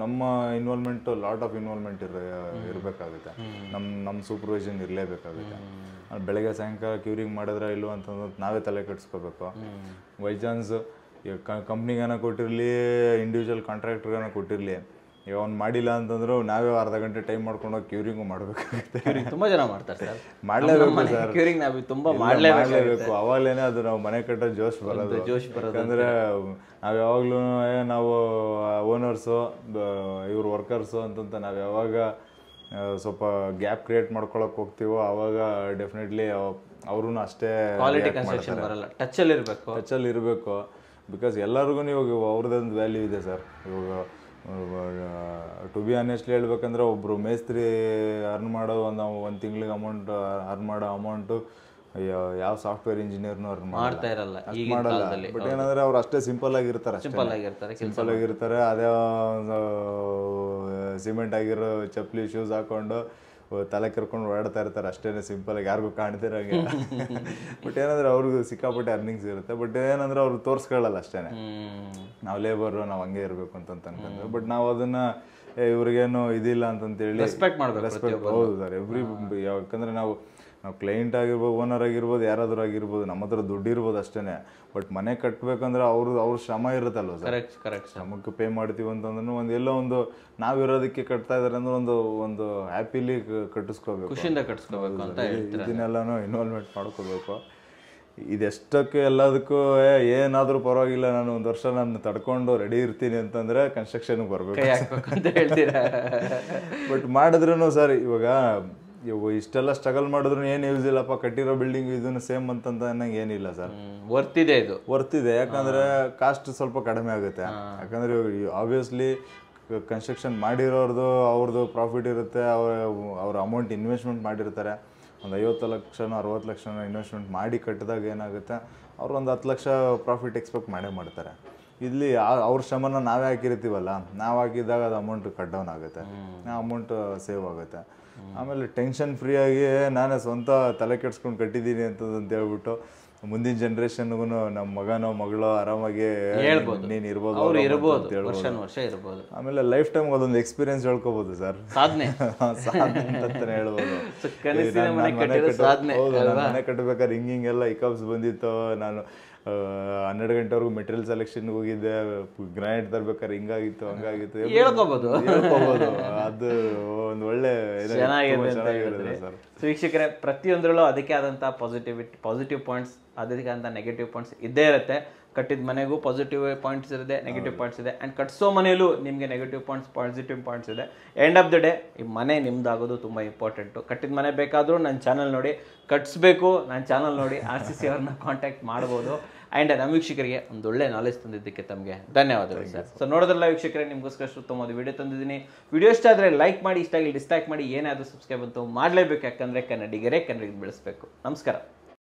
ನಮ್ಮ ಇನ್ವಾಲ್ವ್ಮೆಂಟು ಲಾಟ್ ಆಫ್ ಇನ್ವಾಲ್ವ್ಮೆಂಟ್ ಇರಬೇಕಾಗುತ್ತೆ, ನಮ್ಮ ಸೂಪರ್ವೈಷನ್ ಇರಲೇಬೇಕಾಗುತ್ತೆ. ಬೆಳಗ್ಗೆ ಸಾಯಂಕಾಲ ಕ್ಯೂರಿಂಗ್ ಮಾಡಿದ್ರೆ ಇಲ್ಲೋ ಅಂತಂದ್ರೆ ನಾವೇ ತಲೆ ಕೆಡಿಸ್ಕೋಬೇಕು. ಬೈ ಚಾನ್ಸ್ ಈಗ ಕಂಪ್ನಿಗಾನ ಕೊಟ್ಟಿರಲಿ, ಇಂಡಿವಿಜುವಲ್ ಕಾಂಟ್ರಾಕ್ಟರ್ಗಾನ ಕೊಟ್ಟಿರಲಿ, ಈಗ ಅವ್ನು ಮಾಡಿಲ್ಲ ಅಂತಂದ್ರು ನಾವೇ ಅರ್ಧ ಗಂಟೆ ಟೈಮ್ ಮಾಡ್ಕೊಂಡು ಹೋಗಿ ಕ್ಯೂರಿಂಗು ಮಾಡಬೇಕಾಗುತ್ತೆ. ತುಂಬಾ ಜನ ಮಾಡ್ತಾರೆ ಸರ್, ಮಾಡಲೇಬೇಕು ಸರ್, ಕ್ಯೂರಿಂಗ್ ನಾವು ತುಂಬಾ ಮಾಡಲೇಬೇಕು. ಅವಾಗಲೇ ಅದು ನಾವು ಮನೆ ಕಟ್ಟೋ ಜೋಶ್ ಬರೋದು. ಯಾಕಂದರೆ ನಾವು ಯಾವಾಗಲೂ ನಾವು ಓನರ್ಸು ಇವ್ರು ವರ್ಕರ್ಸು ಅಂತಂತ ನಾವು ಯಾವಾಗ ಸ್ವಲ್ಪ ಗ್ಯಾಪ್ ಕ್ರಿಯೇಟ್ ಮಾಡ್ಕೊಳಕ್ಕೆ ಹೋಗ್ತೀವೋ ಆವಾಗ ಡೆಫಿನೆಟ್ಲಿ ಅವ್ರೂ ಅಷ್ಟೇ ಕ್ವಾಲಿಟಿ ಕನ್ಸ್ಟ್ರಕ್ಷನ್ ಬರಲ್ಲ, ಟಚಲ್ಲಿ ಇರಬೇಕು. ಬಿಕಾಸ್ ಎಲ್ಲರಿಗೂ ಇವಾಗ ಅವ್ರದ್ದೊಂದು ವ್ಯಾಲ್ಯೂ ಇದೆ ಸರ್. ಇವಾಗ ಟು ಬಿ ಆನೆಸ್ಟ್ಲಿ ಹೇಳ್ಬೇಕಂದ್ರೆ ಒಬ್ಬರು ಮೇಸ್ತ್ರಿ ಅರ್ನ್ ಮಾಡೋ ಒಂದು ತಿಂಗಳಿಗೆ ಅರ್ನ್ ಮಾಡೋ ಅಮೌಂಟು ಯಾವ ಸಾಫ್ಟ್ವೇರ್ ಇಂಜಿನಿಯರ್ನು ಅರ್ನ್ ಮಾಡ್ತಾ ಇರಲ್ಲ, ಮಾಡಲ್ಲ. ಬಟ್ ಏನಂದ್ರೆ ಅವ್ರು ಅಷ್ಟೇ ಸಿಂಪಲ್ ಆಗಿರ್ತಾರೆ, ಅದೇ ಸಿಮೆಂಟ್ ಆಗಿರೋ ಚಪ್ಪಲಿ ಶೂಸ್ ಹಾಕೊಂಡು ತಲೆ ಕರ್ಕೊಂಡು ಓಡಾಡ್ತಾ ಇರ್ತಾರೆ ಅಷ್ಟೇ, ಸಿಂಪಲಾಗಿ ಯಾರಿಗೂ ಕಾಣ್ತಿರಂಗೆ. ಬಟ್ ಏನಂದ್ರೆ ಅವ್ರಿಗೂ ಸಿಕ್ಕಾಪಟ್ಟೆ ಅರ್ನಿಂಗ್ಸ್ ಇರುತ್ತೆ. ಬಟ್ ಏನಂದ್ರೆ ಅವ್ರು ತೋರಿಸ್ಕೊಳ್ಳಲ್ಲ ಅಷ್ಟೇ, ನಾವು ಲೇಬರು, ನಾವು ಹಂಗೆ ಇರಬೇಕು ಅಂತ ಅನ್ಕೊಂಡ್ರೆ. ಬಟ್ ನಾವು ಅದನ್ನ ಇವ್ರಿಗೇನು ಇದಿಲ್ಲ ಅಂತಂತೇಳಿ ರೆಸ್ಪೆಕ್ಟ್. ಹೌದು ಸರ್, ಯಾಕಂದ್ರೆ ನಾವು ಕ್ಲೈಂಟ್ ಆಗಿರ್ಬೋದು, ಓನರ್ ಆಗಿರ್ಬೋದು, ಯಾರಾದರೂ ಆಗಿರ್ಬೋದು, ನಮ್ಮ ಹತ್ರ ದುಡ್ಡು ಇರ್ಬೋದು ಅಷ್ಟೇ. ಬಟ್ ಮನೆ ಕಟ್ಟಬೇಕಂದ್ರೆ ಅವ್ರ ಶ್ರಮ ಇರುತ್ತಲ್ವ ಸರ್. ಶ್ರಮಕ್ಕೆ ಪೇ ಮಾಡ್ತೀವಿ ಅಂತಂದ್ರೂ ಎಲ್ಲೋ ಒಂದು ನಾವಿರೋದಕ್ಕೆ ಕಟ್ತಾ ಇದಾರೆ ಅಂದ್ರೆ ಒಂದು ಹ್ಯಾಪಿಲಿ ಕಟ್ಟಿಸ್ಕೋಬೇಕು, ಖುಷಿಯಿಂದ ಕಟ್ಟಿಸ್ಕೋಬೇಕು ಅಂತ ಇದನ್ನೆಲ್ಲನೂ ಇನ್ವಾಲ್ವ್ಮೆಂಟ್ ಮಾಡ್ಕೋಬೇಕು. ಇದೆಷ್ಟಕ್ಕೆ ಎಲ್ಲದಕ್ಕೂ ಏನಾದರೂ ಪರವಾಗಿಲ್ಲ, ನಾನು ಒಂದು ವರ್ಷ ನಾನು ತಡ್ಕೊಂಡು ರೆಡಿ ಇರ್ತೀನಿ ಅಂತಂದರೆ ಕನ್ಸ್ಟ್ರಕ್ಷನ್ಗೆ ಬರಬೇಕು ಅಂತ ಹೇಳ್ತೀರಾ. ಬಟ್ ಮಾಡಿದ್ರೂ ಸರ್ ಇವಾಗ ಇಷ್ಟೆಲ್ಲ ಸ್ಟ್ರಗಲ್ ಮಾಡಿದ್ರು ಏನು ಯೂಸ್ ಇಲ್ಲಪ್ಪ, ಕಟ್ಟಿರೋ ಬಿಲ್ಡಿಂಗ್ ಇದನ್ನು ಸೇಮ್ ಅಂತಂತ ನಂಗೆ ಏನಿಲ್ಲ ಸರ್. ವರ್ತಿದೆ ಯಾಕಂದರೆ ಕಾಸ್ಟ್ ಸ್ವಲ್ಪ ಕಡಿಮೆ ಆಗುತ್ತೆ. ಯಾಕಂದರೆ ಆಬ್ವಿಯಸ್ಲಿ ಕನ್ಸ್ಟ್ರಕ್ಷನ್ ಮಾಡಿರೋರ್ದು ಅವ್ರದ್ದು ಪ್ರಾಫಿಟ್ ಇರುತ್ತೆ, ಅವ್ರ ಅಮೌಂಟ್ ಇನ್ವೆಸ್ಟ್ಮೆಂಟ್ ಮಾಡಿರ್ತಾರೆ. ಒಂದು 50 ಲಕ್ಷನೋ 60 ಲಕ್ಷನೋ ಇನ್ವೆಸ್ಟ್ಮೆಂಟ್ ಮಾಡಿ ಕಟ್ಟಿದಾಗ ಏನಾಗುತ್ತೆ, ಅವ್ರು ಒಂದು 10 ಲಕ್ಷ ಪ್ರಾಫಿಟ್ ಎಕ್ಸ್ಪೆಕ್ಟ್ ಮಾಡ್ತಾರೆ. ಇಲ್ಲಿ ಅವ್ರ ಶ್ರಮನ ನಾವೇ ಹಾಕಿರ್ತೀವಲ್ಲ, ನಾವು ಹಾಕಿದಾಗ ಅದು ಅಮೌಂಟ್ ಕಟ್ ಡೌನ್ ಆಗುತ್ತೆ, ಆ ಅಮೌಂಟ್ ಸೇವ್ ಆಗುತ್ತೆ. ಆಮೇಲೆ ಟೆನ್ಷನ್ ಫ್ರೀಯಾಗಿ ನಾನೇ ಸ್ವಂತ ತಲೆ ಕೆಡ್ಸ್ಕೊಂಡು ಕಟ್ಟಿದ್ದೀನಿ ಅಂತ ಹೇಳ್ಬಿಟ್ಟು ಮುಂದಿನ ಜನ್ರೇಷನ್ಗೂ ನಮ್ಮ ಮಗನೋ ಮಗಳೋ ಆರಾಮಾಗಿ ನೀನು ಇರ್ಬೋದು, ಆಮೇಲೆ ಲೈಫ್ ಟೈಮ್ ಅದೊಂದು ಎಕ್ಸ್ಪೀರಿಯನ್ಸ್ ಹೇಳ್ಕೋಬಹುದು ಸರ್. ಸಾಧನೆ ಅಂತಾನೆ ಹೇಳ್ಬೋದು. ಮನೆ ಕಟ್ಟಬೇಕಾದ್ರೆ ಹಿಂಗೆಲ್ಲ ಇಕಪ್ಸ್ ಬಂದಿತ್ತು. ನಾನು 12 ಗಂಟೆವರೆಗೂ ಮೆಟೀರಿಯಲ್ ಸೆಲೆಕ್ಷನ್ಗೆ ಹೋಗಿದ್ದೆ, ಗ್ರಾನೈಟ್ ತರ್ಬೇಕಾದ್ರೆ ಹಿಂಗಾಗಿತ್ತು ಹಂಗಾಗಿತ್ತು ಹೇಳ್ಕೋಬಹುದು. ಅದು ಒಂದು ಒಳ್ಳೆ ಚೆನ್ನಾಗಿರುತ್ತೆ ಸರ್. ವೀಕ್ಷಕರೇ, ಪ್ರತಿಯೊಂದರಲ್ಲೂ ಅದಕ್ಕೆ ಆದಂಥ ಪಾಸಿಟಿವ್ ಪಾಯಿಂಟ್ಸ್, ಅದಕ್ಕೆ ಆದಂಥ ನೆಗೆಟಿವ್ ಪಾಯಿಂಟ್ಸ್ ಇದ್ದೇ ಇರುತ್ತೆ. ಕಟ್ಟಿದ ಮನೆಗೂ ಪಾಸಿಟಿವ್ ಪಾಯಿಂಟ್ಸ್ ಇದೆ, ನೆಗೆಟಿವ್ ಪಾಯಿಂಟ್ಸ್ ಇದೆ. ಆ್ಯಂಡ್ ಕಟ್ಸೋ ಮನೆಯಲ್ಲೂ ನಿಮಗೆ ನೆಗೆಟಿವ್ ಪಾಯಿಂಟ್ಸ್, ಪಾಸಿಟಿವ್ ಪಾಯಿಂಟ್ಸ್ ಇದೆ. ಎಂಡ್ ಆಫ್ ದ ಡೇ ಈ ಮನೆ ನಿಮ್ದಾಗೋದು ತುಂಬ ಇಂಪಾರ್ಟೆಂಟು. ಕಟ್ಟಿದ ಮನೆ ಬೇಕಾದರೂ ನನ್ನ ಚಾನಲ್ ನೋಡಿ, ಕಟ್ಸ್ಬೇಕು ನನ್ನ ಚಾನಲ್ ನೋಡಿ RCC ಅವ್ರನ್ನ ಕಾಂಟ್ಯಾಕ್ಟ್ ಮಾಡ್ಬೋದು. ಆ್ಯಂಡ್ ನಮ್ಮ ವೀಕ್ಷಕರಿಗೆ ಒಂದು ಒಳ್ಳೆ ನಾಲೆಜ್ ತಂದಿದ್ದಕ್ಕೆ ತಮಗೆ ಧನ್ಯವಾದಗಳು ಸರ್. ಸೊ ನೋಡೋದ್ರಲ್ಲ ವೀಕ್ಷಕರೇ, ನಿಮಗೋಸ್ಕರ ಉತ್ತಮವಾದ ವಿಡಿಯೋ ತಂದಿದ್ದೀನಿ. ವಿಡಿಯೋ ಇಷ್ಟ ಆದರೆ ಲೈಕ್ ಮಾಡಿ, ಇಷ್ಟ ಆಗಿ ಡಿಸ್ಲೈಕ್ ಮಾಡಿ, ಏನಾದರೂ ಸಬ್ಸ್ಕ್ರೈಬ್ ಅಂತೂ ಮಾಡಲೇಬೇಕು. ಯಾಕಂದರೆ ಕನ್ನಡಿಗರೇ ಕನ್ನಡಿಗರು ಬೆಳೆಸಬೇಕು. ನಮಸ್ಕಾರ.